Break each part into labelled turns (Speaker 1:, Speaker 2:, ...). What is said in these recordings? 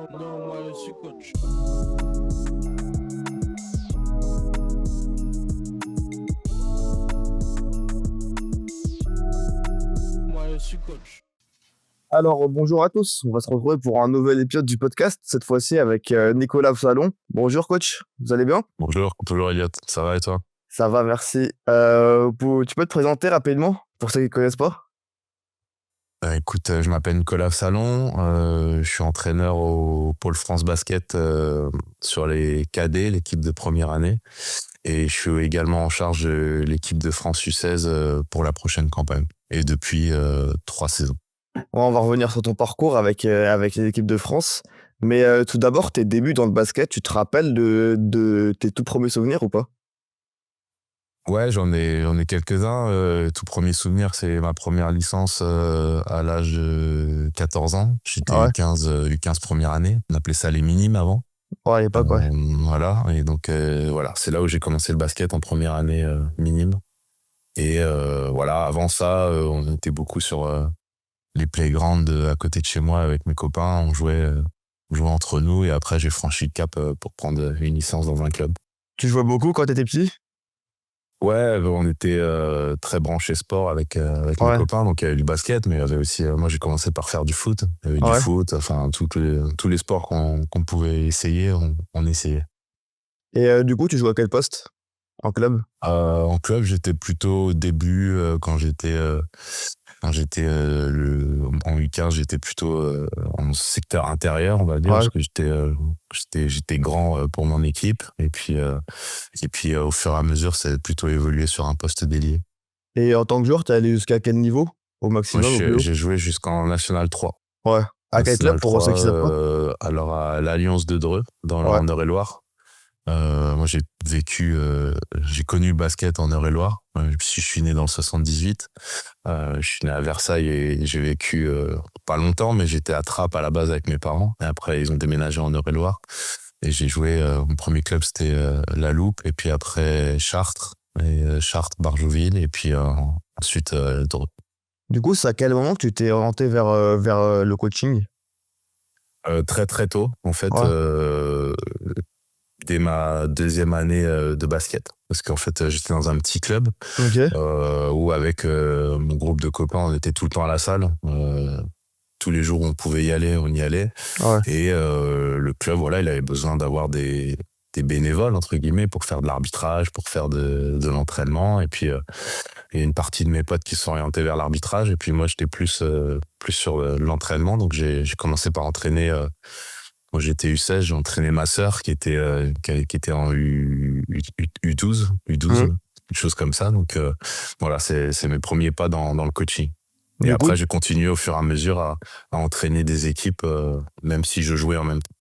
Speaker 1: Non, moi je suis coach. Moi je suis coach.
Speaker 2: Alors, bonjour à tous. On va se retrouver pour un nouvel épisode du podcast, cette fois-ci avec Nicolas Salon. Bonjour coach, vous allez bien?
Speaker 3: Bonjour Elliot, ça va et toi?
Speaker 2: Ça va, merci. Tu peux te présenter rapidement pour ceux qui ne connaissent pas?
Speaker 3: Écoute, je m'appelle Nicolas Salon, je suis entraîneur au Pôle France Basket sur les cadets, l'équipe de première année, et je suis également en charge de l'équipe de France U16 pour la prochaine campagne, et depuis 3 saisons.
Speaker 2: Ouais, on va revenir sur ton parcours avec les équipes de France. Mais tout d'abord, tes débuts dans le basket, tu te rappelles de tes tout premiers souvenirs ou pas?
Speaker 3: Ouais, j'en ai quelques-uns. Tout premier souvenir, c'est ma première licence à l'âge de 14 ans. J'étais
Speaker 2: Ah ouais?
Speaker 3: U15 première année. On appelait ça les minimes avant.
Speaker 2: Ouais, à l'époque, ouais.
Speaker 3: Voilà. Et donc, voilà, c'est là où j'ai commencé le basket en première année minime. Et voilà, avant ça, on était beaucoup sur les playgrounds à côté de chez moi avec mes copains. On jouait entre nous. Et après, j'ai franchi le cap pour prendre une licence dans un club.
Speaker 2: Tu jouais beaucoup quand t'étais petit?
Speaker 3: Ouais, on était très branchés sport avec mes
Speaker 2: Ouais.
Speaker 3: copains, donc il y avait du basket, mais il y avait aussi, moi j'ai commencé par faire du foot. Il y avait
Speaker 2: Ouais.
Speaker 3: du foot, enfin tous les sports qu'on pouvait essayer, on essayait.
Speaker 2: Et du coup, tu jouais à quel poste en club?
Speaker 3: En club, j'étais plutôt au début, quand j'étais en U15, j'étais plutôt en secteur intérieur, on va dire,
Speaker 2: Ouais.
Speaker 3: parce que j'étais grand pour mon équipe, et puis au fur et à mesure, c'est plutôt évolué sur un poste d'ailier.
Speaker 2: Et en tant que joueur, t'es allé jusqu'à quel niveau? Au
Speaker 3: Moi,
Speaker 2: maximum, au plus haut?
Speaker 3: j'ai joué jusqu'en National 3.
Speaker 2: Ouais. À quel club
Speaker 3: National
Speaker 2: pour ceux
Speaker 3: 3,
Speaker 2: qui savent pas?
Speaker 3: alors à l'Alliance de Dreux,
Speaker 2: Ouais.
Speaker 3: en Eure-et-Loir. Moi, j'ai connu le basket en Eure-et-Loir. Je suis né dans le 78. Je suis né à Versailles et j'ai vécu pas longtemps, mais j'étais à Trappes à la base avec mes parents. Et après, ils ont déménagé en Eure-et-Loir. Et j'ai joué, mon premier club, c'était La Loupe. Et puis après, Chartres. Et Chartres, Barjouville. Et puis ensuite, Dreux.
Speaker 2: Du coup, c'est à quel moment que tu t'es orienté vers le coaching?
Speaker 3: Très, très tôt, en fait.
Speaker 2: Ouais.
Speaker 3: Dès ma deuxième année de basket. Parce qu'en fait, j'étais dans un petit club
Speaker 2: OK.
Speaker 3: où avec mon groupe de copains, on était tout le temps à la salle. Tous les jours où on pouvait y aller, on y allait.
Speaker 2: Ouais.
Speaker 3: Et le club, voilà, il avait besoin d'avoir des bénévoles, entre guillemets, pour faire de l'arbitrage, pour faire de l'entraînement. Et puis, il y a une partie de mes potes qui se sont orientés vers l'arbitrage. Et puis moi, j'étais plus sur l'entraînement. Donc, j'ai commencé par entraîner... Quand j'étais U16, j'ai entraîné ma sœur qui était en U12,
Speaker 2: Mmh.
Speaker 3: une chose comme ça. Donc voilà, c'est mes premiers pas dans le coaching. Et
Speaker 2: Du coup
Speaker 3: après, j'ai continué au fur et à mesure à entraîner des équipes, même si je jouais en même temps.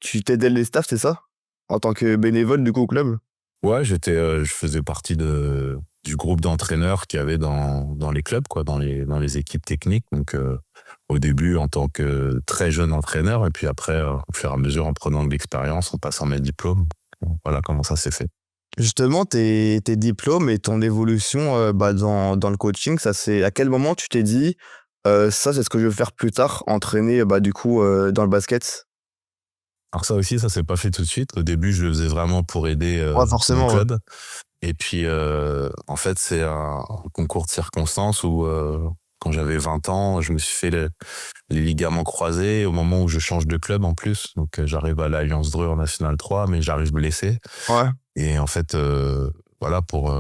Speaker 2: tu t'aidais les staffs, c'est ça? En tant que bénévole, du coup, au club?
Speaker 3: Ouais, je faisais partie du groupe d'entraîneurs qu'il y avait dans les clubs, quoi, dans les équipes techniques. Donc au début en tant que très jeune entraîneur, et puis après, au fur et à mesure, en prenant de l'expérience, en passant mes diplômes. Voilà comment ça s'est fait.
Speaker 2: Justement, tes diplômes et ton évolution, dans le coaching, ça c'est à quel moment tu t'es dit: «Ça, c'est ce que je veux faire plus tard», entraîner, du coup, dans le basket?
Speaker 3: Alors ça aussi, ça s'est pas fait tout de suite. Au début, je le faisais vraiment pour aider
Speaker 2: Ouais,
Speaker 3: mon
Speaker 2: forcément, ouais.
Speaker 3: club. Et puis, en fait, c'est un concours de circonstances où, quand j'avais 20 ans, je me suis fait les ligaments croisés au moment où je change de club en plus. Donc, j'arrive à l'Alliance Dreux en National 3, mais j'arrive blessé.
Speaker 2: Ouais.
Speaker 3: Et en fait, voilà, pour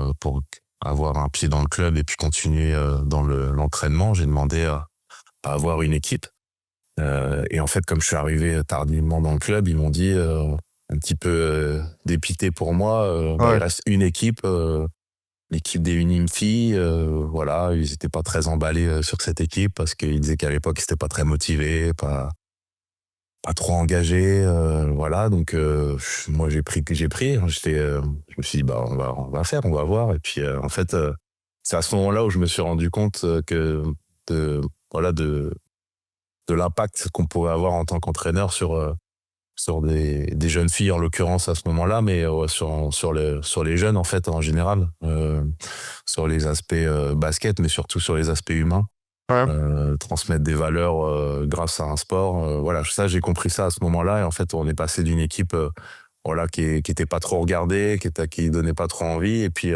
Speaker 3: avoir un pied dans le club et puis continuer dans l'entraînement, j'ai demandé à avoir une équipe. Et en fait, comme je suis arrivé tardivement dans le club, ils m'ont dit, un petit peu dépité pour moi, il
Speaker 2: Ouais.
Speaker 3: reste une équipe, l'équipe des Unimes filles. Voilà, ils n'étaient pas très emballés sur cette équipe parce qu'ils disaient qu'à l'époque, ils n'étaient pas très motivés, pas trop engagés. Voilà, donc moi, j'ai pris. Je me suis dit, bah, on va faire, on va voir. Et puis, en fait, c'est à ce moment-là où je me suis rendu compte de, voilà, de l'impact qu'on pouvait avoir en tant qu'entraîneur sur des jeunes filles en l'occurrence à ce moment-là, mais sur les jeunes en fait en général, sur les aspects basket, mais surtout sur les aspects humains.
Speaker 2: Ouais.
Speaker 3: transmettre des valeurs grâce à un sport. Voilà, ça, j'ai compris ça à ce moment-là. Et en fait, on est passé d'une équipe voilà, qui était pas trop regardée, qui donnait pas trop envie, et puis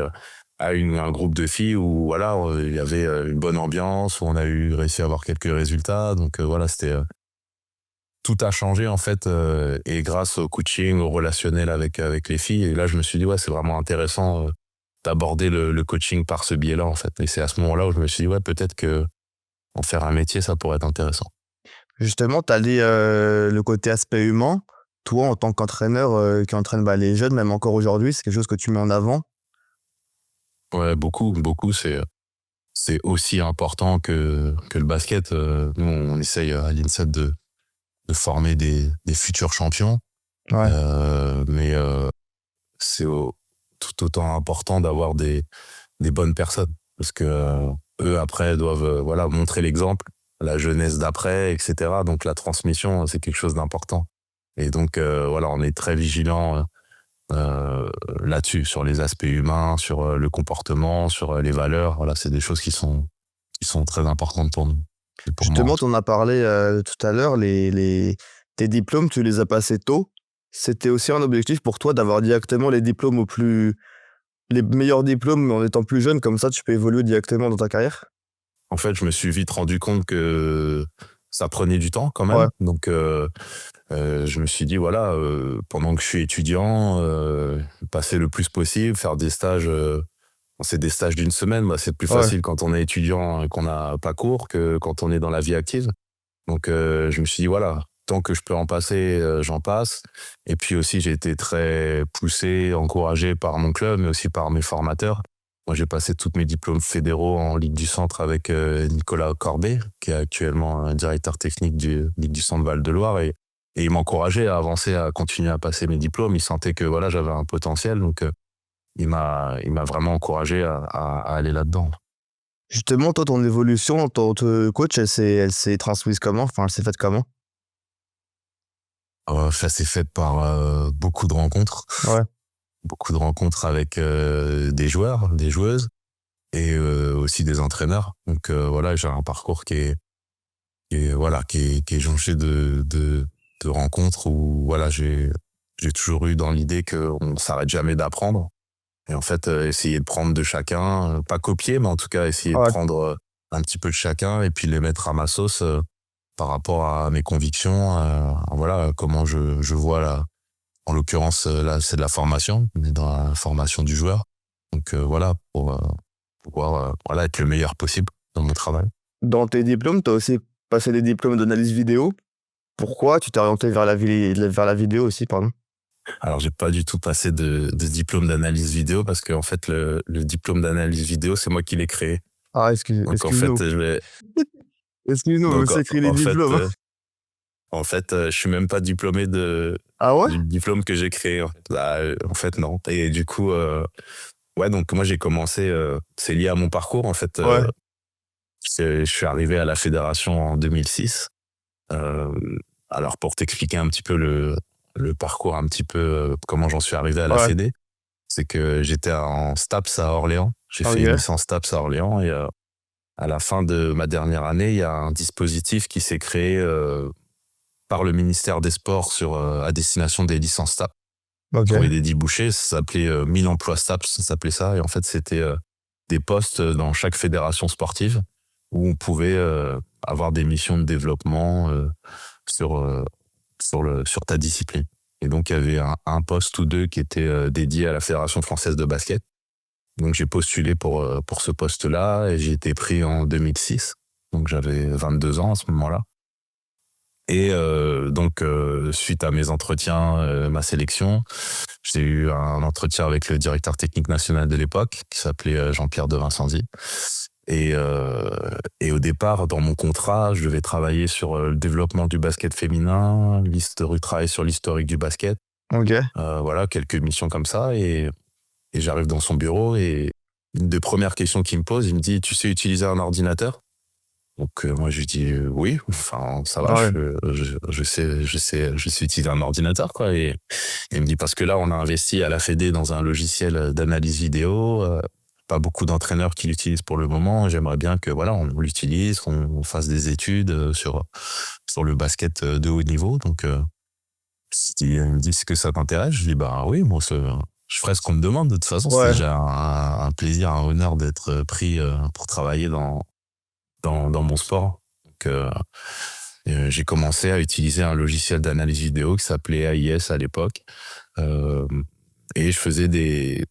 Speaker 3: à un groupe de filles où voilà, il y avait une bonne ambiance, où on a réussi à avoir quelques résultats. Donc voilà, tout a changé en fait, et grâce au coaching, au relationnel avec les filles. Et là, je me suis dit, ouais, c'est vraiment intéressant d'aborder le coaching par ce biais-là, en fait. Et c'est à ce moment-là où je me suis dit, ouais, peut-être que en faire un métier, ça pourrait être intéressant.
Speaker 2: Justement, tu as dit, le côté aspect humain. Toi, en tant qu'entraîneur, qui entraîne, les jeunes, même encore aujourd'hui, c'est quelque chose que tu mets en avant?
Speaker 3: Ouais, beaucoup, beaucoup. C'est aussi important que le basket. Nous, on essaye à l'INSEP de former des futurs champions.
Speaker 2: Ouais,
Speaker 3: Mais c'est tout autant important d'avoir des bonnes personnes. Parce que eux, après, doivent voilà, montrer l'exemple, la jeunesse d'après, etc. Donc la transmission, c'est quelque chose d'important. Et donc, voilà, on est très vigilant là-dessus, sur les aspects humains, sur le comportement, sur les valeurs. Voilà, c'est des choses qui sont très importantes pour nous. Et pour moi, en
Speaker 2: justement,
Speaker 3: tout
Speaker 2: tu en as parlé, tout à l'heure, tes diplômes, tu les as passés tôt. C'était aussi un objectif pour toi d'avoir directement les meilleurs diplômes en étant plus jeune, comme ça tu peux évoluer directement dans ta carrière?
Speaker 3: En fait, je me suis vite rendu compte que ça prenait du temps quand
Speaker 2: Ouais,
Speaker 3: même. Donc, je me suis dit, voilà, pendant que je suis étudiant, passer le plus possible, faire des stages. C'est des stages d'une semaine. Bah, c'est plus
Speaker 2: ouais.
Speaker 3: facile quand on est étudiant et qu'on n'a pas cours que quand on est dans la vie active. Donc, je me suis dit, voilà, tant que je peux en passer, j'en passe. Et puis aussi, j'ai été très poussé, encouragé par mon club, mais aussi par mes formateurs. Moi, j'ai passé tous mes diplômes fédéraux en Ligue du Centre avec Nicolas Corbet, qui est actuellement directeur technique du Ligue du Centre Val-de-Loire. Et il m'encourageait à avancer, à continuer à passer mes diplômes. Il sentait que voilà, j'avais un potentiel. Donc, il m'a vraiment encouragé à aller là-dedans.
Speaker 2: Justement, toi, ton évolution en tant que coach, elle s'est transmise comment? Enfin, elle s'est faite comment?
Speaker 3: Ça s'est fait par beaucoup de rencontres.
Speaker 2: Ouais,
Speaker 3: Beaucoup de rencontres avec des joueurs, des joueuses, et aussi des entraîneurs. Donc voilà, j'ai un parcours voilà, qui est jonché de rencontres où voilà, j'ai toujours eu dans l'idée qu'on ne s'arrête jamais d'apprendre. Et en fait, essayer de prendre de chacun, pas copier, mais en tout cas essayer de
Speaker 2: ouais.
Speaker 3: prendre un petit peu de chacun et puis les mettre à ma sauce par rapport à mes convictions. Voilà, comment je vois là. En l'occurrence, là, c'est de la formation. On est dans la formation du joueur. Donc voilà, pour pouvoir voilà, être le meilleur possible dans mon travail.
Speaker 2: Dans tes diplômes, tu as aussi passé des diplômes d'analyse vidéo. Pourquoi tu t'es orienté vers la vidéo aussi, pardon?
Speaker 3: Alors, j'ai pas du tout passé de diplôme d'analyse vidéo parce qu'en fait, le diplôme d'analyse vidéo, c'est moi qui l'ai créé.
Speaker 2: Ah,
Speaker 3: Donc en
Speaker 2: excuse-nous.
Speaker 3: fait,
Speaker 2: Excuse-nous, on
Speaker 3: donc
Speaker 2: s'écrit les
Speaker 3: en fait,
Speaker 2: diplômes, hein. je
Speaker 3: je suis même pas diplômé
Speaker 2: Ah ouais?
Speaker 3: du diplôme que j'ai créé. En fait, non. Et du coup, ouais, donc moi j'ai commencé. C'est lié à mon parcours en fait.
Speaker 2: Ouais,
Speaker 3: Je suis arrivé à la fédération en 2006. Euh, alors pour t'expliquer un petit peu le parcours, un petit peu comment j'en suis arrivé à la
Speaker 2: ouais.
Speaker 3: Fédé, c'est que j'étais en STAPS à Orléans. J'ai fait une
Speaker 2: OK.
Speaker 3: licence STAPS à Orléans et à la fin de ma dernière année, il y a un dispositif qui s'est créé par le ministère des Sports à destination des licences STAPS.
Speaker 2: OK.
Speaker 3: Trouver des débouchés, ça s'appelait 1000 emplois STAPS, ça s'appelait ça. Et en fait, c'était des postes dans chaque fédération sportive où on pouvait avoir des missions de développement sur, sur ta discipline. Et donc, il y avait un poste ou deux qui était dédié à la Fédération française de basket. Donc, j'ai postulé pour ce poste-là et j'ai été pris en 2006. Donc, j'avais 22 ans à ce moment-là. Et donc, suite à mes entretiens, ma sélection, j'ai eu un entretien avec le directeur technique national de l'époque, qui s'appelait Jean-Pierre de Vincenzi. Et au départ, dans mon contrat, je devais travailler sur le développement du basket féminin, travailler sur l'historique du basket.
Speaker 2: OK.
Speaker 3: Voilà, quelques missions comme ça. Et j'arrive dans son bureau et une des premières questions qu'il me pose, il me dit « Tu sais utiliser un ordinateur ?» Donc moi je lui dis oui, enfin ça va,
Speaker 2: Ouais.
Speaker 3: je sais utiliser un ordinateur quoi. Et il me dit parce que là on a investi à la Fédé dans un logiciel d'analyse vidéo. pas beaucoup d'entraîneurs qui l'utilisent pour le moment. J'aimerais bien que voilà, on l'utilise, qu'on fasse des études sur le basket de haut niveau. Donc, si ils me disent que ça t'intéresse, je dis bah oui, moi je ferai ce qu'on me demande. De toute façon, c'est
Speaker 2: Ouais.
Speaker 3: déjà un plaisir, un honneur d'être pris pour travailler dans mon sport. Donc, j'ai commencé à utiliser un logiciel d'analyse vidéo qui s'appelait AIS à l'époque. Et je faisais des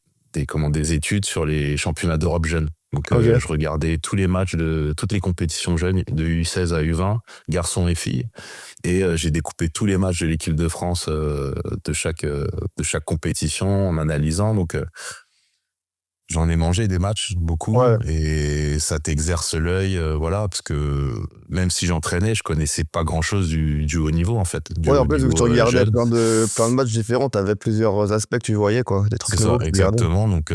Speaker 3: études sur les championnats d'Europe jeunes. Donc,
Speaker 2: Ok.
Speaker 3: je regardais tous les matchs de toutes les compétitions jeunes, de U16 à U20, garçons et filles. Et j'ai découpé tous les matchs de l'équipe de France de chaque compétition en analysant. Donc, j'en ai mangé des matchs, beaucoup,
Speaker 2: Ouais.
Speaker 3: et ça t'exerce l'œil, voilà, parce que même si j'entraînais, je connaissais pas grand-chose du haut niveau, en fait, du
Speaker 2: Ouais, en
Speaker 3: haut
Speaker 2: plus, vu que tu
Speaker 3: niveau
Speaker 2: regardais
Speaker 3: jeune.
Speaker 2: plein de matchs différents, t'avais plusieurs aspects que tu voyais, quoi. Des trucs
Speaker 3: C'est ça,
Speaker 2: nouveaux que tu regardais.
Speaker 3: exactement. Donc,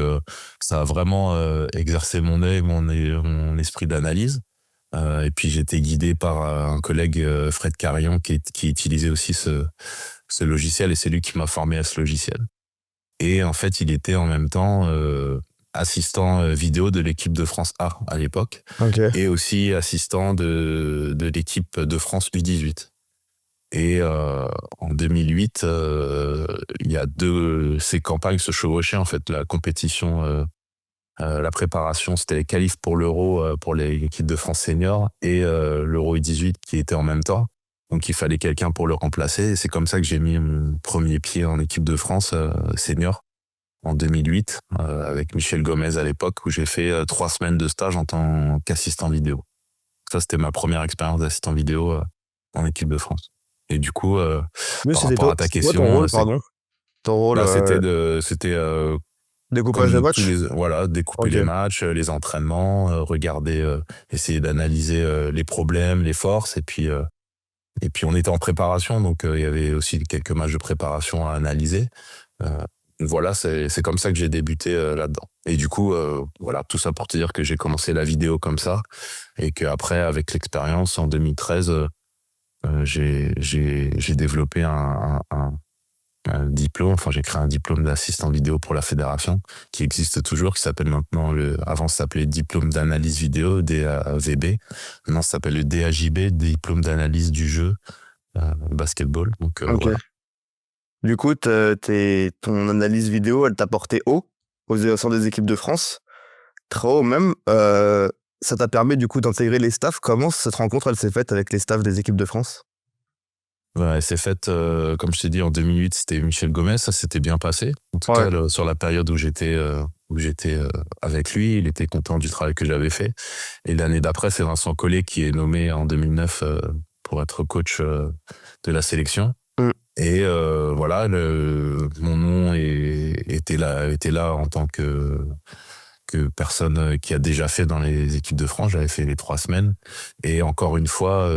Speaker 3: ça a vraiment exercé mon œil, mon esprit d'analyse. Et puis, j'étais guidé par un collègue, Fred Carillon, qui utilisait aussi ce logiciel, et c'est lui qui m'a formé à ce logiciel. Et en fait, il était en même temps assistant vidéo de l'équipe de France A à l'époque,
Speaker 2: Ok.
Speaker 3: et aussi assistant de l'équipe de France U18. Et en 2008, ces campagnes se chevauchaient, en fait. La compétition, la préparation, c'était les qualifs pour l'Euro pour l'équipe de France senior, et l'Euro U18 qui était en même temps. Donc il fallait quelqu'un pour le remplacer. Et c'est comme ça que j'ai mis mon premier pied en équipe de France senior en 2008, avec Michel Gomez à l'époque, où j'ai fait 3 semaines de stage en tant qu'assistant vidéo. Ça, c'était ma première expérience d'assistant vidéo en équipe de France. Et du coup,
Speaker 2: Mais
Speaker 3: par rapport à ta
Speaker 2: c'était quoi ton
Speaker 3: question,
Speaker 2: rôle, pardon? Ton rôle,
Speaker 3: c'était
Speaker 2: découpage de
Speaker 3: comme tous
Speaker 2: match?
Speaker 3: les, voilà, découper
Speaker 2: Ok.
Speaker 3: les matchs, les entraînements, regarder, essayer d'analyser les problèmes, les forces, et puis on était en préparation, donc il y avait aussi quelques matchs de préparation à analyser. Euh, voilà, c'est comme ça que j'ai débuté là-dedans. Et du coup, voilà, tout ça pour te dire que j'ai commencé la vidéo comme ça, et qu'après, avec l'expérience, en 2013, j'ai développé un diplôme, enfin j'ai créé un diplôme d'assistant vidéo pour la fédération, qui existe toujours, qui s'appelle maintenant avant ça s'appelait diplôme d'analyse vidéo, DAVB. Maintenant ça s'appelle le DAJB, diplôme d'analyse du jeu basketball. Donc
Speaker 2: Ok.
Speaker 3: voilà.
Speaker 2: Du coup, ton analyse vidéo, elle t'a porté haut au sein des équipes de France. Très haut même. Ça t'a permis du coup d'intégrer les staffs. Comment cette rencontre, elle s'est faite avec les staffs des équipes de France?
Speaker 3: Ouais, elle s'est faite, comme je t'ai dit, en 2008, c'était Michel Gomez, ça s'était bien passé. En tout
Speaker 2: Ouais.
Speaker 3: cas, sur la période où j'étais avec lui, il était content du travail que j'avais fait. Et l'année d'après, c'est Vincent Collet qui est nommé en 2009 pour être coach de la sélection.
Speaker 2: Mm.
Speaker 3: Et voilà, mon nom était là en tant que personne qui a déjà fait dans les équipes de France. J'avais fait les 3 semaines. Et encore une fois,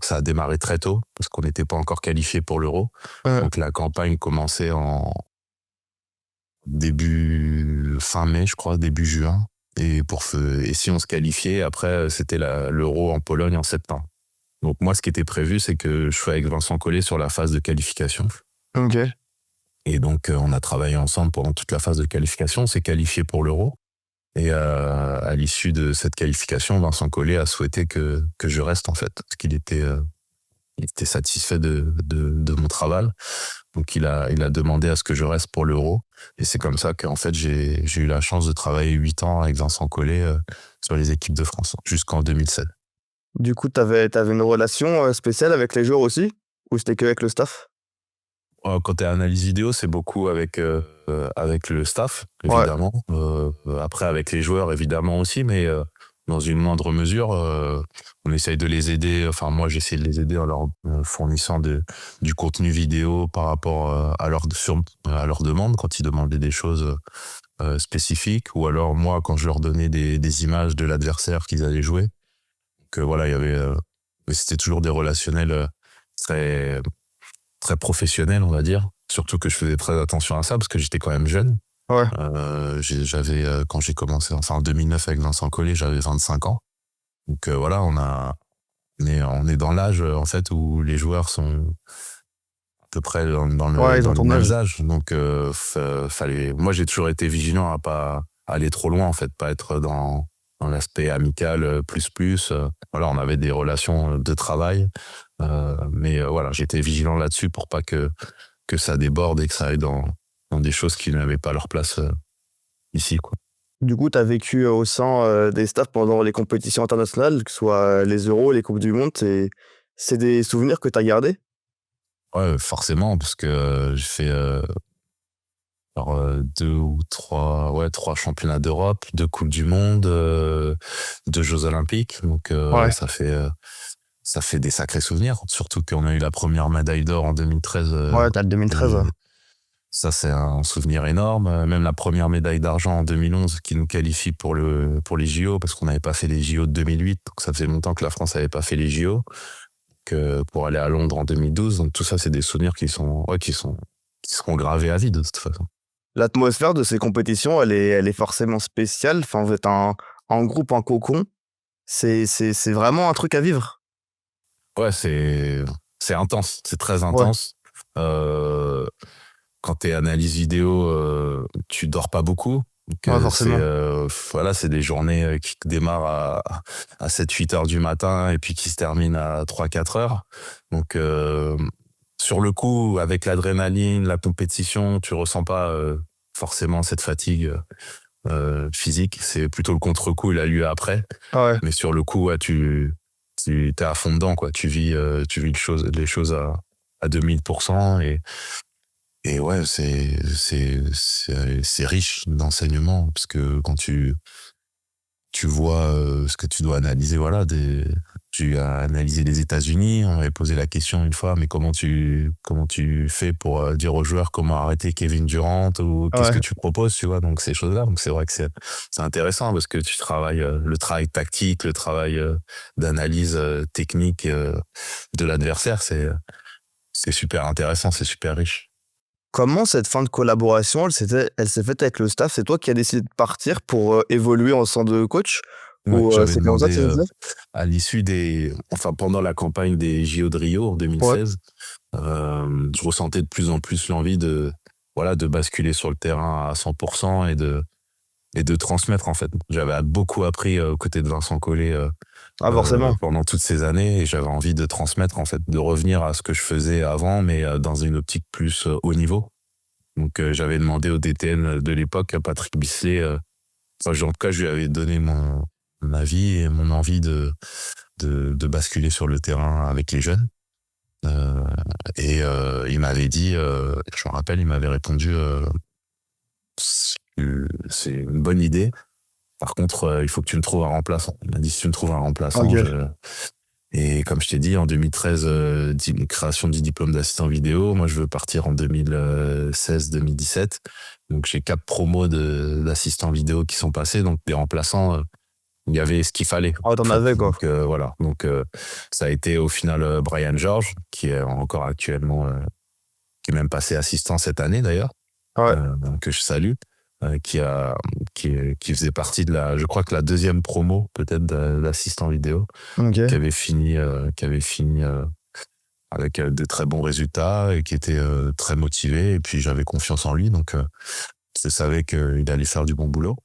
Speaker 3: ça a démarré très tôt parce qu'on n'était pas encore qualifié pour l'Euro.
Speaker 2: Ouais.
Speaker 3: Donc la campagne commençait en fin mai, je crois, début juin. Et si on se qualifiait, après, c'était l'Euro en Pologne en septembre. Donc moi, ce qui était prévu, c'est que je sois avec Vincent Collet sur la phase de qualification.
Speaker 2: Ok.
Speaker 3: Et donc, on a travaillé ensemble pendant toute la phase de qualification. On s'est qualifié pour l'Euro. Et à l'issue de cette qualification, Vincent Collet a souhaité que je reste, en fait, parce qu'il était satisfait de mon travail. Donc, il a demandé à ce que je reste pour l'Euro. Et c'est comme ça qu'en fait, j'ai eu la chance de travailler 8 ans avec Vincent Collet sur les équipes de France, jusqu'en 2007.
Speaker 2: Du coup, t'avais une relation spéciale avec les joueurs aussi? Ou c'était que avec le staff?
Speaker 3: Quand tu es analyse vidéo, c'est beaucoup avec le staff,
Speaker 2: Ouais.
Speaker 3: évidemment. Après, avec les joueurs, évidemment aussi, mais dans une moindre mesure, on essaye de les aider. Enfin, moi, j'essaie de les aider en leur fournissant du contenu vidéo par rapport à leur demande, quand ils demandaient des choses spécifiques, ou alors moi, quand je leur donnais des images de l'adversaire qu'ils allaient jouer. Donc voilà, il y avait... mais c'était toujours des relationnels très très professionnel, on va dire. Surtout que je faisais très attention à ça parce que j'étais quand même jeune.
Speaker 2: Ouais.
Speaker 3: Quand j'ai commencé, enfin en 2009 avec Vincent Collet, j'avais 25 ans. Donc voilà, on est dans l'âge en fait où les joueurs sont à peu près
Speaker 2: Ouais, ils
Speaker 3: dans
Speaker 2: ont
Speaker 3: le
Speaker 2: ton
Speaker 3: même
Speaker 2: âge.
Speaker 3: âge. Donc moi j'ai toujours été vigilant à pas aller trop loin, en fait, pas être dans l'aspect amical plus. Voilà, on avait des relations de travail, mais voilà, j'étais vigilant là-dessus pour pas que ça déborde et que ça aille dans des choses qui n'avaient pas leur place ici, quoi.
Speaker 2: Du coup, tu as vécu au sein des staffs pendant les compétitions internationales, que ce soit les Euros, les Coupes du Monde, c'est des souvenirs que tu as gardés?
Speaker 3: Ouais, forcément, parce que j'ai fait alors, 2 ou 3, ouais, 3 championnats d'Europe, 2 coupes du monde, 2 jeux olympiques. Donc,
Speaker 2: Ouais.
Speaker 3: ça fait des sacrés souvenirs. Surtout qu'on a eu la première médaille d'or en 2013.
Speaker 2: Ouais, tu as le 2013, ouais.
Speaker 3: Ça, c'est un souvenir énorme. Même la première médaille d'argent en 2011 qui nous qualifie pour les JO, parce qu'on n'avait pas fait les JO de 2008. Donc, ça faisait longtemps que la France n'avait pas fait les JO. Pour aller à Londres en 2012. Donc, tout ça, c'est des souvenirs qui seront gravés à vie, de toute façon.
Speaker 2: L'atmosphère de ces compétitions, elle est forcément spéciale. Enfin, vous êtes en groupe, en cocon. C'est vraiment un truc à vivre.
Speaker 3: Ouais, c'est intense, c'est très
Speaker 2: Ouais,
Speaker 3: intense. Euh, Quand t'es analyse vidéo, tu dors pas beaucoup. Donc,
Speaker 2: ouais, forcément.
Speaker 3: voilà, c'est des journées qui démarrent à 7-8 heures du matin et puis qui se terminent à 3-4 heures. Donc, sur le coup, avec l'adrénaline, la compétition, tu ressens pas forcément cette fatigue physique. C'est plutôt le contre-coup, il a lieu après.
Speaker 2: Ah ouais.
Speaker 3: Mais sur le coup, ouais, tu t'es à fond dedans, quoi. Tu vis les choses à 2000%. Et ouais, c'est riche d'enseignement, parce que quand tu vois ce que tu dois analyser, voilà, tu as analysé les États-Unis, on m'avait posé la question une fois, mais comment tu fais pour dire aux joueurs comment arrêter Kevin Durant, ou
Speaker 2: Ah
Speaker 3: qu'est-ce
Speaker 2: ouais.
Speaker 3: que tu proposes, tu vois, donc ces choses-là. Donc c'est vrai que c'est intéressant, parce que tu travailles le travail tactique, le travail d'analyse technique de l'adversaire, c'est super intéressant, c'est super riche.
Speaker 2: Comment cette fin de collaboration, elle s'est faite avec le staff? C'est toi qui as décidé de partir pour évoluer en tant que coach?
Speaker 3: Ouais,
Speaker 2: Ou
Speaker 3: j'avais
Speaker 2: c'est comme ça que
Speaker 3: demandé
Speaker 2: ça se faisait?
Speaker 3: à l'issue enfin pendant la campagne des JO de Rio en
Speaker 2: Ouais.
Speaker 3: 2016, je ressentais de plus en plus l'envie voilà, de basculer sur le terrain à 100% et de transmettre, en fait. J'avais beaucoup appris aux côtés de Vincent Collet
Speaker 2: Ah forcément.
Speaker 3: pendant toutes ces années, et j'avais envie de transmettre, en fait, de revenir à ce que je faisais avant, mais dans une optique plus haut niveau. Donc j'avais demandé au DTN de l'époque, à Patrick Bisley, en tout cas, je lui avais donné mon avis et mon envie de basculer sur le terrain avec les jeunes. Euh, il m'avait dit, je me rappelle, il m'avait répondu, c'est une bonne idée. Par contre, il faut que tu me trouves un remplaçant. Il m'a dit, si tu me trouves un remplaçant,
Speaker 2: OK.
Speaker 3: Et comme je t'ai dit, en 2013, création du diplôme d'assistant vidéo. Moi, je veux partir en 2016-2017. Donc, j'ai 4 promos d'assistants vidéo qui sont passés. Donc, des remplaçants, il y avait ce qu'il fallait,
Speaker 2: Ah,
Speaker 3: en
Speaker 2: t'en
Speaker 3: fait.
Speaker 2: avais quoi.
Speaker 3: Donc, voilà. Donc, ça a été au final Brian George, qui est encore actuellement, qui est même passé assistant cette année d'ailleurs,
Speaker 2: Ouais.
Speaker 3: que je salue, qui faisait partie je crois que la deuxième promo, peut-être, d'assistant vidéo,
Speaker 2: OK.
Speaker 3: qui avait fini avec de très bons résultats et qui était très motivé. Et puis j'avais confiance en lui, donc je savais qu'il allait faire du bon boulot.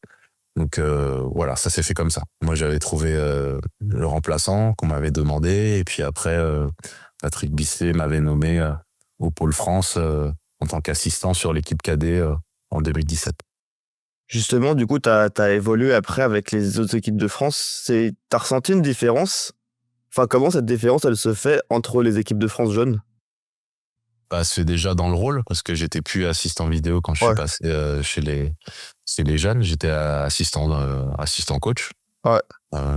Speaker 3: Donc voilà, ça s'est fait comme ça. Moi, j'avais trouvé le remplaçant qu'on m'avait demandé, et puis après, Patrick Bisset m'avait nommé au Pôle France en tant qu'assistant sur l'équipe cadet en 2017.
Speaker 2: Justement, du coup, t'as évolué après avec les autres équipes de France. T'as ressenti une différence? Enfin, comment cette différence, elle se fait entre les équipes de France jeunes?
Speaker 3: Bah, c'est déjà dans le rôle, parce que j'étais plus assistant vidéo quand je suis
Speaker 2: Ouais.
Speaker 3: passé chez les jeunes. J'étais assistant coach.
Speaker 2: Ouais.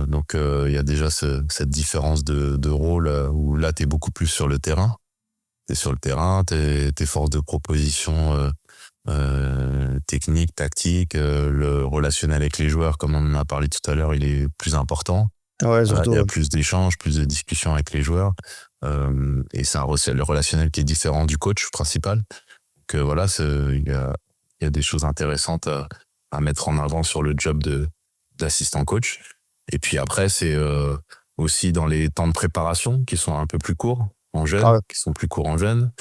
Speaker 3: Donc il y a déjà cette différence de rôle où là, tu es beaucoup plus sur le terrain. Tu es sur le terrain, t'es force de proposition technique, tactique, le relationnel avec les joueurs, comme on en a parlé tout à l'heure, il est plus important.
Speaker 2: Ouais,
Speaker 3: Il
Speaker 2: surtout,
Speaker 3: y a
Speaker 2: ouais.
Speaker 3: plus d'échanges, plus de discussions avec les joueurs. Et c'est le relationnel qui est différent du coach principal. Donc voilà, il y a des choses intéressantes à mettre en avant sur le job d'assistant coach. Et puis après, c'est aussi dans les temps de préparation qui sont un peu plus courts en
Speaker 2: Ah
Speaker 3: jeunes,
Speaker 2: ouais.
Speaker 3: qui sont plus courts en jeunes.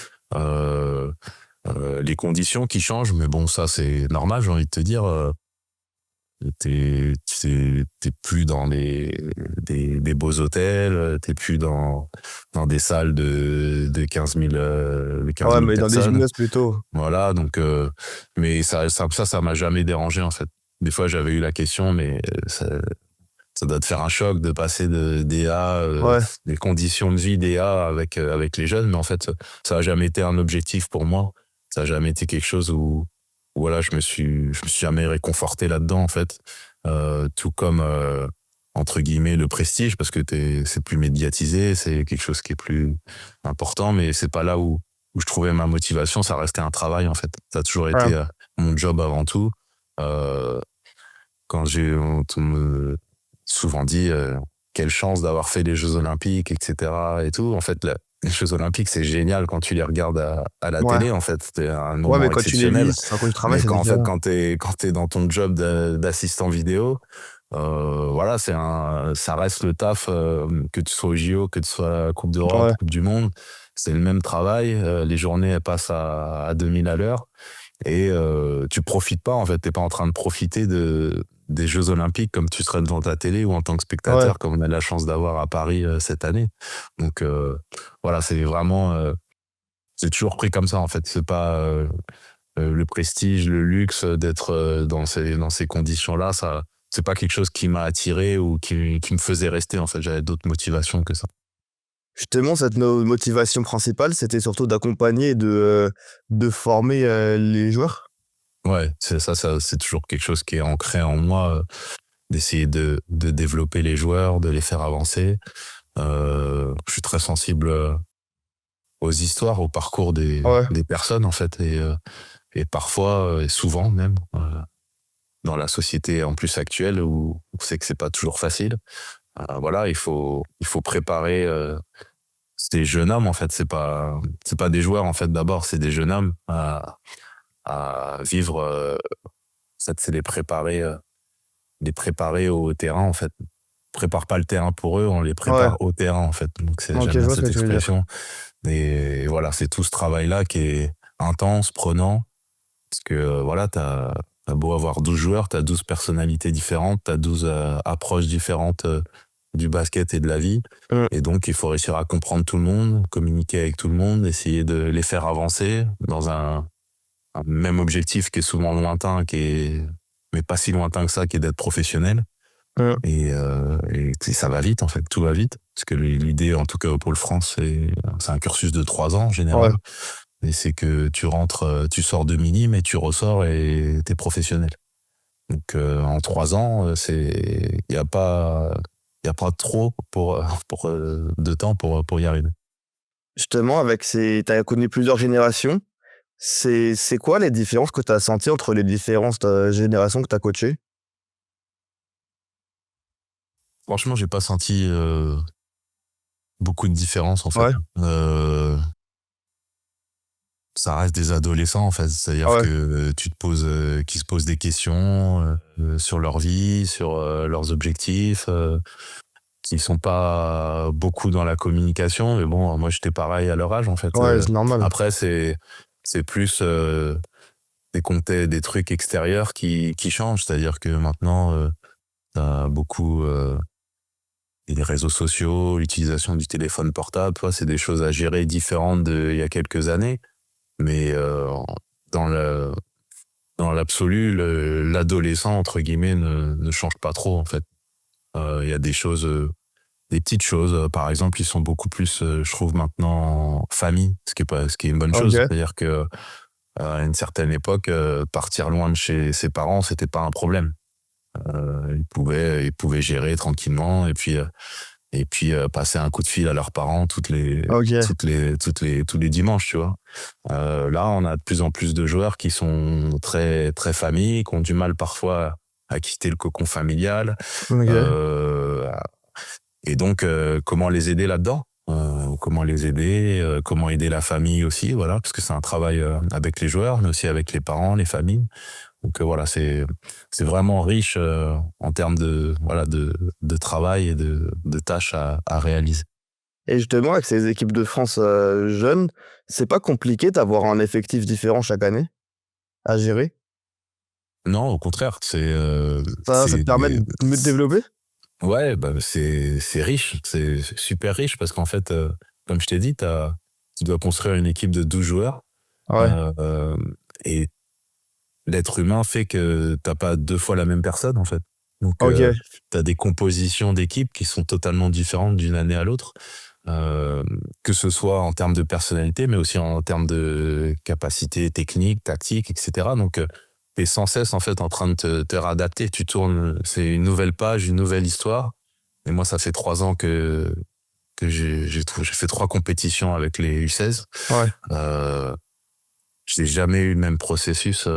Speaker 3: Les conditions qui changent, mais bon, ça c'est normal, j'ai envie de te dire. T'es plus dans des beaux hôtels, t'es plus dans des salles de 15 000, de 15
Speaker 2: Ouais,
Speaker 3: 000
Speaker 2: mais dans des
Speaker 3: personnes.
Speaker 2: gymnases plutôt.
Speaker 3: Voilà, donc, mais ça m'a jamais dérangé, en fait. Des fois, j'avais eu la question, mais ça doit te faire un choc de passer de DA,
Speaker 2: Ouais.
Speaker 3: des conditions de vie DA avec les jeunes, mais en fait, ça a jamais été un objectif pour moi. Ça a jamais été quelque chose où voilà, je me suis jamais réconforté là-dedans, en fait. Tout comme, entre guillemets, le prestige, parce que c'est plus médiatisé, c'est quelque chose qui est plus important, mais c'est pas là où je trouvais ma motivation, ça restait un travail, en fait. Ça a toujours
Speaker 2: Ouais.
Speaker 3: été mon job avant tout. Euh, Quand on me souvent dit quelle chance d'avoir fait les Jeux Olympiques, etc. et tout. En fait, les Jeux Olympiques, c'est génial quand tu les regardes à la
Speaker 2: Ouais.
Speaker 3: télé, en fait. C'était un
Speaker 2: Ouais, mais
Speaker 3: moment
Speaker 2: quand tu les
Speaker 3: exceptionnel.
Speaker 2: vis, quand tu travailles,
Speaker 3: Mais
Speaker 2: c'est différent.
Speaker 3: quand t'es dans ton job d'assistant vidéo, voilà, ça reste le taf, que tu sois au JO, que tu sois à la Coupe d'Europe,
Speaker 2: Ouais.
Speaker 3: Coupe du Monde. C'est le même travail. Les journées, elles passent à 2000 à l'heure. Et tu profites pas, en fait. T'es pas en train de profiter des Jeux Olympiques comme tu serais devant ta télé ou en tant que
Speaker 2: Ouais.
Speaker 3: spectateur, comme on a la chance d'avoir à Paris cette année. Donc voilà, c'est vraiment. C'est toujours pris comme ça, en fait. C'est pas le prestige, le luxe d'être dans ces conditions-là. Ça, c'est pas quelque chose qui m'a attiré ou qui me faisait rester, en fait. J'avais d'autres motivations que ça.
Speaker 2: Justement, cette motivation principale, c'était surtout d'accompagner et de former les joueurs.
Speaker 3: Ouais, c'est toujours quelque chose qui est ancré en moi, d'essayer de développer les joueurs, de les faire avancer. Je suis très sensible aux histoires, au parcours
Speaker 2: Ouais.
Speaker 3: des personnes, en fait, et parfois, et souvent même, dans la société en plus actuelle où on sait que c'est pas toujours facile. Voilà, il faut préparer ces jeunes hommes, en fait. C'est pas des joueurs, en fait, d'abord, c'est des jeunes hommes à vivre. En fait, c'est les préparer au terrain, en fait. On prépare pas le terrain pour eux, on les
Speaker 2: Ouais.
Speaker 3: prépare au terrain, en fait. Donc
Speaker 2: Ok,
Speaker 3: j'aime
Speaker 2: je
Speaker 3: bien
Speaker 2: vois ce que
Speaker 3: cette
Speaker 2: tu veux dire.
Speaker 3: expression. Et voilà, c'est tout ce travail-là qui est intense, prenant, parce que voilà, t'as beau avoir 12 joueurs, t'as 12 personnalités différentes, t'as 12 approches différentes du basket et de la vie.
Speaker 2: Mm.
Speaker 3: Et donc, il faut réussir à comprendre tout le monde, communiquer avec tout le monde, essayer de les faire avancer dans un même objectif qui est souvent lointain, mais pas si lointain que ça, qui est d'être professionnel.
Speaker 2: Mm.
Speaker 3: Et ça va vite, en fait, tout va vite. Parce que l'idée, en tout cas au Pôle France, c'est un cursus de 3 ans en
Speaker 2: Ouais.
Speaker 3: général. Et c'est que tu rentres, tu sors de mini, mais tu ressors et t'es professionnel. Donc en 3 ans, il y a pas trop de temps pour y arriver.
Speaker 2: Justement, t'as connu plusieurs générations. C'est quoi les différences que tu as senties entre les différentes générations que tu as coachées?
Speaker 3: Franchement, j'ai pas senti beaucoup de différence, en fait.
Speaker 2: Ouais.
Speaker 3: Ça reste des adolescents, en fait. C'est-à-dire
Speaker 2: Ouais.
Speaker 3: que qu'ils se posent des questions sur leur vie, sur leurs objectifs, qui sont pas beaucoup dans la communication. Mais bon, moi, j'étais pareil à leur âge, en fait.
Speaker 2: Ouais, c'est normal.
Speaker 3: Après, c'est plus des trucs extérieurs qui changent. C'est-à-dire que maintenant, t'as beaucoup les réseaux sociaux, l'utilisation du téléphone portable. Toi, c'est des choses à gérer différentes d'il y a quelques années. Mais dans le, dans l'absolu, l'adolescent, entre guillemets, ne change pas trop, en fait. Il y a des choses, des petites choses. Par exemple, ils sont beaucoup plus, je trouve, maintenant en famille, ce qui est une bonne chose.
Speaker 2: OK.
Speaker 3: C'est-à-dire que à une certaine époque, partir loin de chez ses parents, c'était pas un problème. Ils pouvaient gérer tranquillement et puis passer un coup de fil à leurs parents
Speaker 2: OK.
Speaker 3: tous les dimanches, tu vois. Là, on a de plus en plus de joueurs qui sont très très familles, qui ont du mal parfois à quitter le cocon familial.
Speaker 2: OK.
Speaker 3: Euh, et donc, comment les aider là-dedans? Comment les aider? Comment aider la famille aussi, voilà, parce que c'est un travail avec les joueurs, mais aussi avec les parents, les familles. Donc voilà, c'est vraiment riche en termes de travail et de tâches à réaliser.
Speaker 2: Et justement, avec ces équipes de France, jeunes, c'est pas compliqué d'avoir un effectif différent chaque année à gérer?
Speaker 3: Non, au contraire,
Speaker 2: Ça te
Speaker 3: c'est
Speaker 2: permet de mieux te développer?
Speaker 3: ouais, bah, c'est riche, c'est super riche parce qu'en fait, comme je t'ai dit, tu dois construire une équipe de 12 joueurs,
Speaker 2: Ouais.
Speaker 3: heu et l'être humain fait que t'as pas 2 fois la même personne, en fait. Donc,
Speaker 2: OK.
Speaker 3: tu des compositions d'équipes qui sont totalement différentes d'une année à l'autre, que ce soit en termes de personnalité, mais aussi en termes de capacité technique, tactique, et cetera. Donc, tu es sans cesse, en fait, en train de te réadapter. Tu tournes, c'est une nouvelle page, une nouvelle histoire. Et moi, ça fait 3 ans que j'ai fait 3 compétitions avec les U16.
Speaker 2: Ouais.
Speaker 3: Heu, j'ai jamais eu le même processus,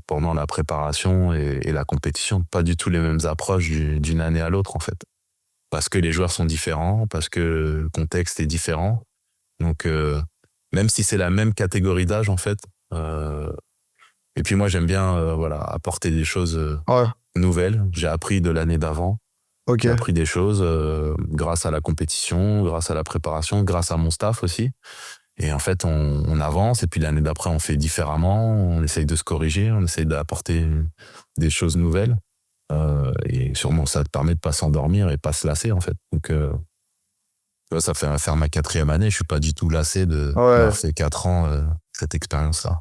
Speaker 3: pendant la préparation et la compétition. Pas du tout les mêmes approches d'une année à l'autre, en fait. Parce que les joueurs sont différents, parce que le contexte est différent. Donc, même si c'est la même catégorie d'âge, en fait, heu et puis moi, j'aime bien, voilà, apporter des choses,
Speaker 2: Ouais.
Speaker 3: nouvelles. J'ai appris de l'année d'avant. J'ai
Speaker 2: OK.
Speaker 3: appris des choses, grâce à la compétition, grâce à la préparation, grâce à mon staff aussi. Et en fait, on avance et puis l'année d'après, on fait différemment, on essaye de se corriger, on essaye d'apporter des choses nouvelles, et sûrement ça te permet de pas s'endormir et pas se lasser, en fait. Donc, tu vois, ça fait faire ma 4e année, je suis pas du tout lassé
Speaker 2: Ouais.
Speaker 3: d'avoir fait 4 ans, cette expérience-là.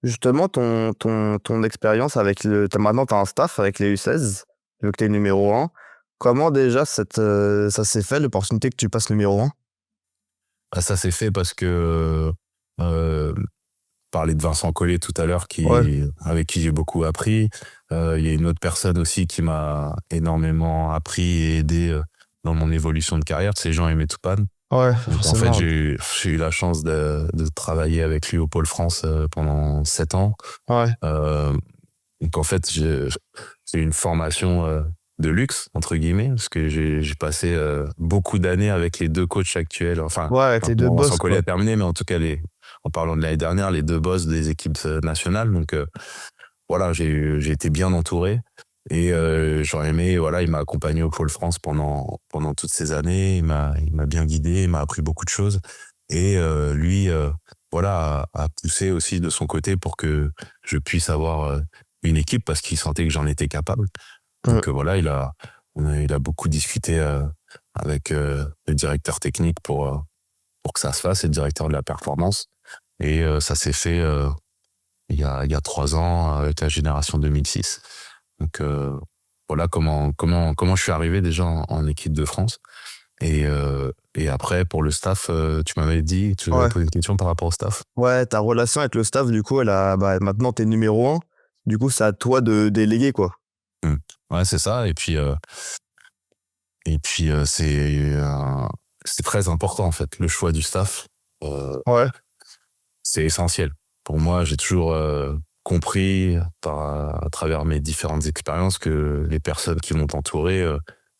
Speaker 2: Justement, ton expérience avec maintenant, tu as un staff avec les U16, vu que tu es numéro 1. Comment déjà ça s'est fait, l'opportunité que tu passes numéro 1?
Speaker 3: Ah, ça s'est fait parce que, heu, parlais de Vincent Collet tout à l'heure
Speaker 2: Ouais.
Speaker 3: avec qui j'ai beaucoup appris. Il y a une autre personne aussi qui m'a énormément appris et aidé, dans mon évolution de carrière, c'est Jean-Aimé Toupane.
Speaker 2: Ouais,
Speaker 3: Donc en fait,
Speaker 2: forcément.
Speaker 3: j'ai eu la chance de travailler avec lui au Pôle France, pendant 7 ans.
Speaker 2: Ouais.
Speaker 3: Heu, donc en fait, j'ai eu une formation, de «luxe» entre guillemets, parce que j'ai passé, beaucoup d'années avec les 2 coachs actuels. Enfin,
Speaker 2: Ouais, avec les 2
Speaker 3: maintenant Vincent
Speaker 2: boss,
Speaker 3: Collet
Speaker 2: quoi.
Speaker 3: a terminé, mais en tout cas en parlant de l'année dernière, les 2 boss des équipes, nationales. Donc, voilà, j'ai été bien entouré et Jean-Aimé, voilà, il m'a accompagné au Pôle France pendant toutes ces années. Il m'a bien guidé, il m'a appris beaucoup de choses et lui, voilà, a poussé aussi de son côté pour que je puisse avoir, une équipe parce qu'il sentait que j'en étais capable.
Speaker 2: Mmh.
Speaker 3: Donc, voilà, il a beaucoup discuté, avec, le directeur technique pour que ça se fasse et le directeur de la performance et ça s'est fait, il y a 3 ans avec la génération 2006. Donc, voilà comment je suis arrivé déjà en équipe de France et après pour le staff, tu m'avais dit tu m'avais
Speaker 2: Ouais.
Speaker 3: posé une question par rapport au staff?
Speaker 2: Ouais, ta relation avec le staff, du coup, maintenant, tu es numéro 1. Du coup, c'est à toi de déléguer, quoi.
Speaker 3: Mmh. Ouais, c'est ça et puis, c'est très important en fait, le choix du staff, heu,
Speaker 2: Ouais.
Speaker 3: c'est essentiel. Pour moi, j'ai toujours, compris à travers mes différentes expériences que les personnes qui vont t'entourer,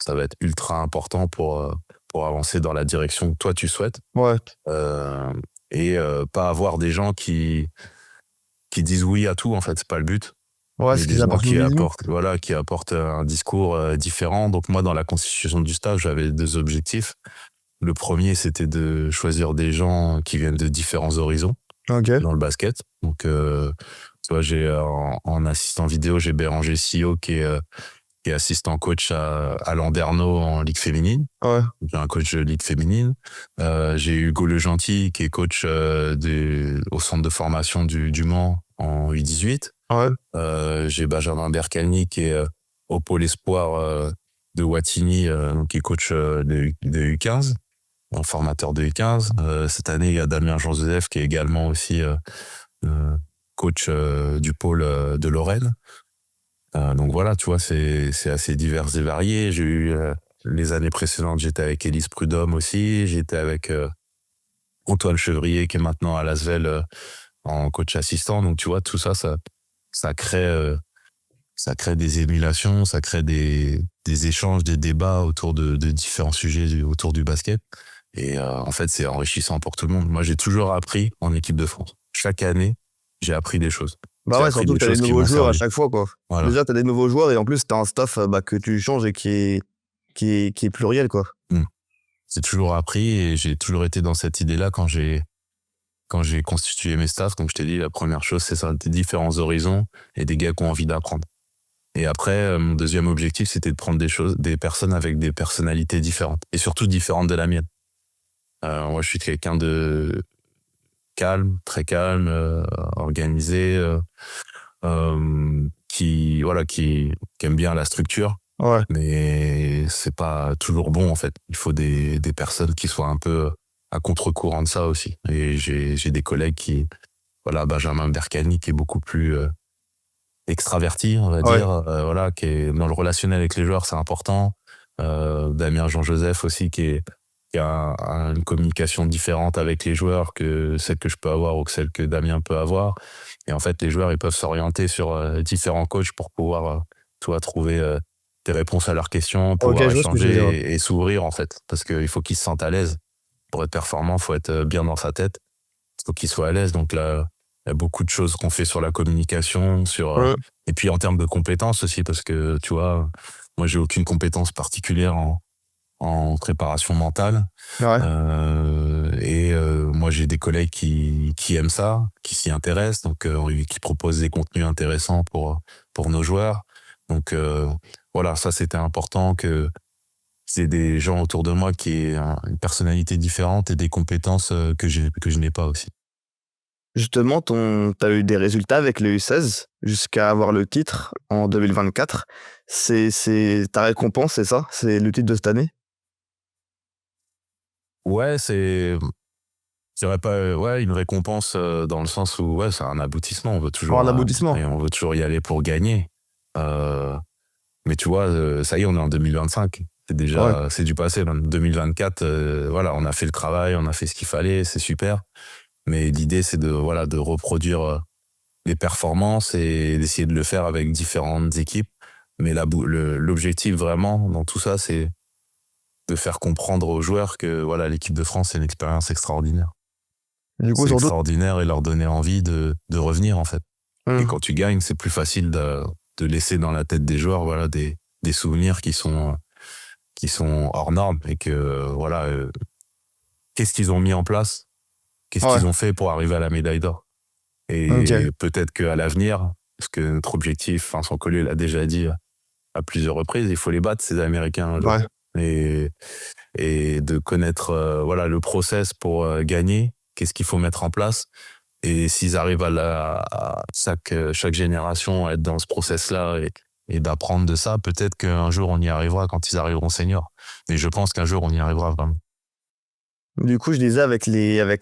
Speaker 3: ça va être ultra important pour avancer dans la direction que toi tu souhaites,
Speaker 2: Ouais.
Speaker 3: hem et pas avoir des gens qui disent oui à tout en fait, c'est pas le but.
Speaker 2: Ouais,
Speaker 3: Mais
Speaker 2: ce
Speaker 3: des
Speaker 2: qu'ils
Speaker 3: gens
Speaker 2: apportent une vision.
Speaker 3: qui apportent un discours, différent. Donc moi, dans la constitution du stage, j'avais 2 objectifs. Le premier, c'était de choisir des gens qui viennent de différents horizons
Speaker 2: OK.
Speaker 3: dans le basket. Donc, tu vois, j'ai en assistant vidéo, j'ai Béranger Sio qui est assistant coach à Landerneau en ligue féminine.
Speaker 2: Ouais.
Speaker 3: J'ai un coach de ligue féminine. J'ai Hugo Legentil qui est coach, au centre de formation du Mans en U18.
Speaker 2: Ouais.
Speaker 3: J'ai Benjamin Berkani qui est, au pôle espoir, de Wattignies, donc qui est coach, de U15, un formateur de U15. Cette année, il y a Damien Jean-Joseph qui est également aussi, coach, du pôle, de Lorraine. Donc voilà, tu vois, c'est assez divers et varié. J'ai eu, les années précédentes, j'étais avec Élise Prud'homme aussi. J'étais avec, Antoine Chevrier qui est maintenant à l'Asvel, en coach assistant. Donc tu vois, tout ça, ça crée, ça crée des émulations, ça crée des échanges, des débats autour de différents sujets autour du basket. Et en fait, c'est enrichissant pour tout le monde. Moi, j'ai toujours appris en équipe de France. Chaque année, j'ai appris des choses.
Speaker 2: Bah
Speaker 3: J'ai
Speaker 2: ouais,
Speaker 3: appris
Speaker 2: surtout
Speaker 3: des
Speaker 2: que tu as des
Speaker 3: choses qui
Speaker 2: nouveaux
Speaker 3: m'ont
Speaker 2: joueurs à
Speaker 3: servi.
Speaker 2: chaque fois, quoi.
Speaker 3: Voilà.
Speaker 2: Déjà, tu as des nouveaux joueurs et en plus, tu as un staff, que tu changes et qui est pluriel, quoi.
Speaker 3: Mm. J'ai toujours appris et j'ai toujours été dans cette idée-là quand j'ai quand j'ai constitué mes staffs, comme je t'ai dit, la première chose, c'est ça, des différents horizons et des gars qui ont envie d'apprendre. Et après, mon deuxième objectif, c'était de prendre des personnes avec des personnalités différentes, et surtout différentes de la mienne. Moi, je suis quelqu'un de calme, très calme, organisé, qui aime bien la structure.
Speaker 2: Ouais.
Speaker 3: Mais c'est pas toujours bon, en fait. Il faut des personnes qui soient un peu à contre-courant de ça aussi. Et j'ai des collègues Benjamin Berkani, qui est beaucoup plus extraverti, on va
Speaker 2: Ouais.
Speaker 3: dire, qui est dans le relationnel avec les joueurs, c'est important. Damien Jean-Joseph aussi, qui a une communication différente avec les joueurs que celle que je peux avoir ou que celle que Damien peut avoir. Et en fait, les joueurs, ils peuvent s'orienter sur différents coachs pour pouvoir, trouver des réponses à leurs questions,
Speaker 2: Ok,
Speaker 3: pouvoir
Speaker 2: je vois ce que tu veux dire.
Speaker 3: échanger et s'ouvrir, en fait. Parce qu'il faut qu'ils se sentent à l'aise. Pour être performant, il faut être bien dans sa tête. Il faut qu'ils soient à l'aise. Donc là, il y a beaucoup de choses qu'on fait sur la communication,
Speaker 2: Ouais.
Speaker 3: et puis en termes de compétences aussi, parce que, tu vois, moi, j'ai aucune compétence particulière en préparation mentale.
Speaker 2: Ouais.
Speaker 3: Moi, j'ai des collègues qui aiment ça, qui s'y intéressent, donc qui proposent des contenus intéressants pour nos joueurs. Donc voilà, ça, c'était important que c'est des gens autour de moi qui aient une personnalité différente et des compétences que je n'ai pas aussi.
Speaker 2: Justement, t'as eu des résultats avec le U16 jusqu'à avoir le titre en 2024. C'est ta récompense, c'est ça? C'est le titre de cette année?
Speaker 3: Ouais, je dirais pas, une récompense dans le sens où, ouais, c'est un aboutissement.
Speaker 2: Pour un aboutissement?
Speaker 3: On veut toujours y aller pour gagner. Euh, mais tu vois, ça y est, on est en 2025.
Speaker 2: Ouais.
Speaker 3: C'est du passé. Là. 2024, on a fait le travail, on a fait ce qu'il fallait, c'est super. Mais l'idée, c'est de reproduire les performances et d'essayer de le faire avec différentes équipes. Mais l'objectif vraiment dans tout ça, c'est de faire comprendre aux joueurs que l'équipe de France, c'est une expérience extraordinaire.
Speaker 2: Du coup,
Speaker 3: C'est
Speaker 2: surtout.
Speaker 3: extraordinaire et leur donner envie de revenir, en fait. Et
Speaker 2: Mmh.
Speaker 3: quand tu gagnes, c'est plus facile de laisser dans la tête des joueurs des souvenirs qui sont hors normes et que qu'est-ce qu'ils ont mis en place, qu'est-ce
Speaker 2: Ouais.
Speaker 3: qu'ils ont fait pour arriver à la médaille d'or.
Speaker 2: Ok.
Speaker 3: Et peut-être qu'à l'avenir, parce que notre objectif, Vincent Collet l'a déjà dit à plusieurs reprises, il faut les battre, ces Américains, un jour.
Speaker 2: Ouais.
Speaker 3: Et de connaître le process pour gagner, qu'est-ce qu'il faut mettre en place. Et s'ils arrivent à chaque génération à être dans ce process-là et d'apprendre de ça, peut-être qu'un jour on y arrivera quand ils arriveront seniors. Mais je pense qu'un jour on y arrivera vraiment.
Speaker 2: Du coup, je disais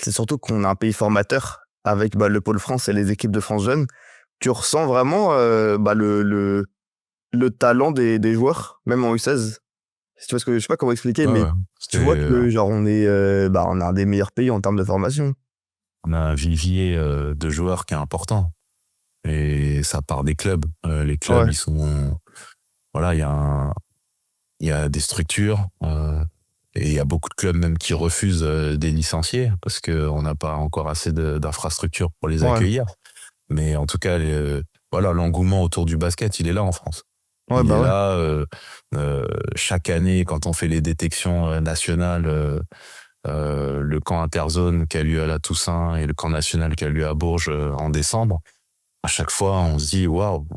Speaker 2: surtout qu'on a un pays formateur avec le Pôle France et les équipes de France Jeunes. Tu ressens vraiment le talent des joueurs, même en U16. Si tu vois ce que je sais pas comment expliquer,
Speaker 3: Ouais,
Speaker 2: mais
Speaker 3: ouais.
Speaker 2: tu vois
Speaker 3: C'est-
Speaker 2: que genre on est un des meilleurs pays en termes de formation.
Speaker 3: on a un vivier de joueurs qui est important. Et ça part des clubs. Les clubs,
Speaker 2: Ouais.
Speaker 3: ils sont... Voilà, il y a des structures. Et il y a beaucoup de clubs même qui refusent des licenciés parce qu'on n'a pas encore assez d'infrastructures pour les
Speaker 2: Ouais.
Speaker 3: accueillir. Mais en tout cas, l'engouement autour du basket, il est là en France.
Speaker 2: Ouais,
Speaker 3: Il est
Speaker 2: bah ouais.
Speaker 3: là. Chaque année, quand on fait les détections nationales, le camp interzone qui a lieu à la Toussaint et le camp national qui a lieu à Bourges en décembre, à chaque fois, on se dit, waouh,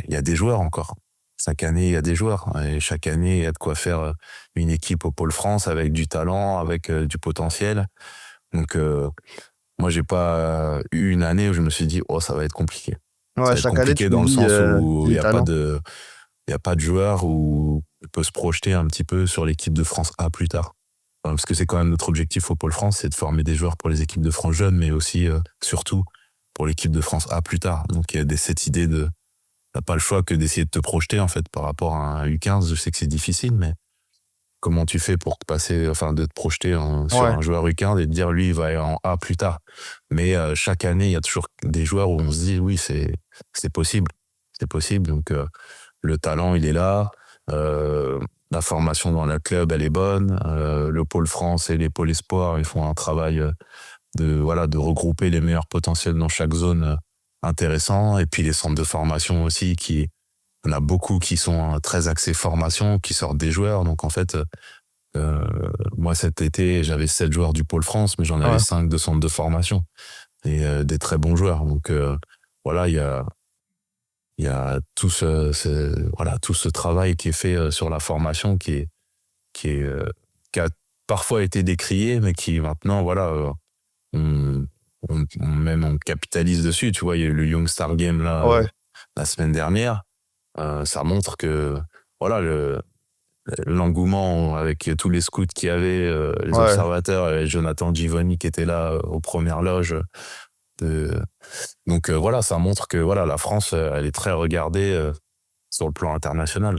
Speaker 3: il y a des joueurs encore. Chaque année, il y a des joueurs. Et chaque année, il y a de quoi faire une équipe au Pôle France avec du talent, avec du potentiel. Donc, moi, j'ai pas eu une année où je me suis dit, oh, ça va être compliqué. Ça
Speaker 2: Ouais,
Speaker 3: va être
Speaker 2: chaque année, tu
Speaker 3: compliqué
Speaker 2: nous
Speaker 3: dans le
Speaker 2: dis
Speaker 3: sens où il
Speaker 2: du
Speaker 3: n'y a pas
Speaker 2: talent.
Speaker 3: il y a pas de joueur où on peut se projeter un petit peu sur l'équipe de France A plus tard. Parce que c'est quand même notre objectif au Pôle France, c'est de former des joueurs pour les équipes de France jeunes, mais aussi, surtout, pour l'équipe de France A plus tard. Donc, il y a cette idée t'as pas le choix que d'essayer de te projeter, en fait, par rapport à un U15. Je sais que c'est difficile, mais comment tu fais pour de te projeter sur
Speaker 2: Ouais.
Speaker 3: un joueur U15 et de dire, lui, il va aller en A plus tard. Mais chaque année, il y a toujours des joueurs où on se dit, oui, c'est possible. C'est possible. Donc, le talent, il est là. La formation dans la club, elle est bonne. Le Pôle France et les pôles espoirs, ils font un travail de regrouper les meilleurs potentiels dans chaque zone intéressant. Et puis les centres de formation aussi, on a beaucoup qui sont très axés formation, qui sortent des joueurs. Donc en fait, moi cet été, j'avais 7 joueurs du Pôle France, mais j'en avais
Speaker 2: Ouais.
Speaker 3: 5 de centres de formation. et des très bons joueurs. Donc voilà, il y a voilà, tout ce travail qui est fait sur la formation qui est, qui a parfois été décrié, mais qui maintenant, voilà, on, même on capitalise dessus. Tu vois, il y a eu le Young Star Game là,
Speaker 2: Ouais,
Speaker 3: la semaine dernière. Ça montre que voilà, l'engouement avec tous les scouts qu'il y avait, les
Speaker 2: ouais.
Speaker 3: observateurs, et Jonathan Givoni qui était là aux premières loges. De... Donc voilà, ça montre que voilà, la France, elle est très regardée sur le plan international.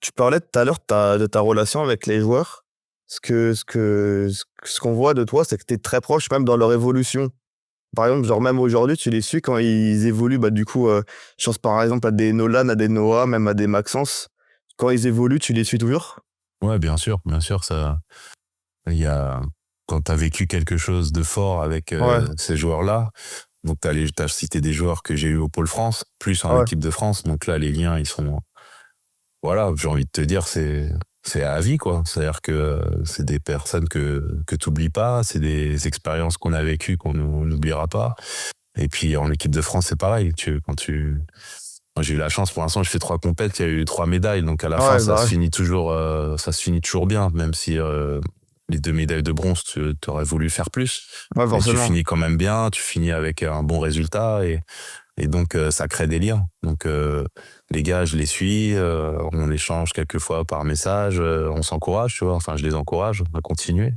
Speaker 2: Tu parlais tout à l'heure de ta relation avec les joueurs. Ce qu'on voit de toi, c'est que tu es très proche même dans leur évolution. Par exemple, genre même aujourd'hui, tu les suis quand ils évoluent. Bah, du coup, je pense par exemple à des Nolan, à des Noah, même à des Maxence. Quand ils évoluent, tu les suis toujours?
Speaker 3: Ouais, bien sûr, ça, il y a, quand tu as vécu quelque chose de fort avec
Speaker 2: Ouais,
Speaker 3: ces joueurs-là, donc t'as cité des joueurs que j'ai eu au Pôle France, plus en
Speaker 2: ouais,
Speaker 3: équipe de France, donc là, les liens, ils sont, voilà, j'ai envie de te dire, c'est à vie, quoi. C'est-à-dire que c'est des personnes que tu n'oublies pas, c'est des expériences qu'on a vécues qu'on n'oubliera pas. Et puis en équipe de France, c'est pareil. Moi, j'ai eu la chance, pour l'instant, je fais 3 compètes, il y a eu 3 médailles, donc à la fin,
Speaker 2: ouais, bah ouais.
Speaker 3: ça se finit toujours bien, même si les 2 médailles de bronze, tu aurais voulu faire plus.
Speaker 2: Ouais,
Speaker 3: Mais tu
Speaker 2: forcément.
Speaker 3: finis quand même bien, tu finis avec un bon résultat, et donc ça crée des liens. Donc les gars, je les suis, on échange quelques fois par message, on s'encourage, tu vois. Enfin, je les encourage à continuer.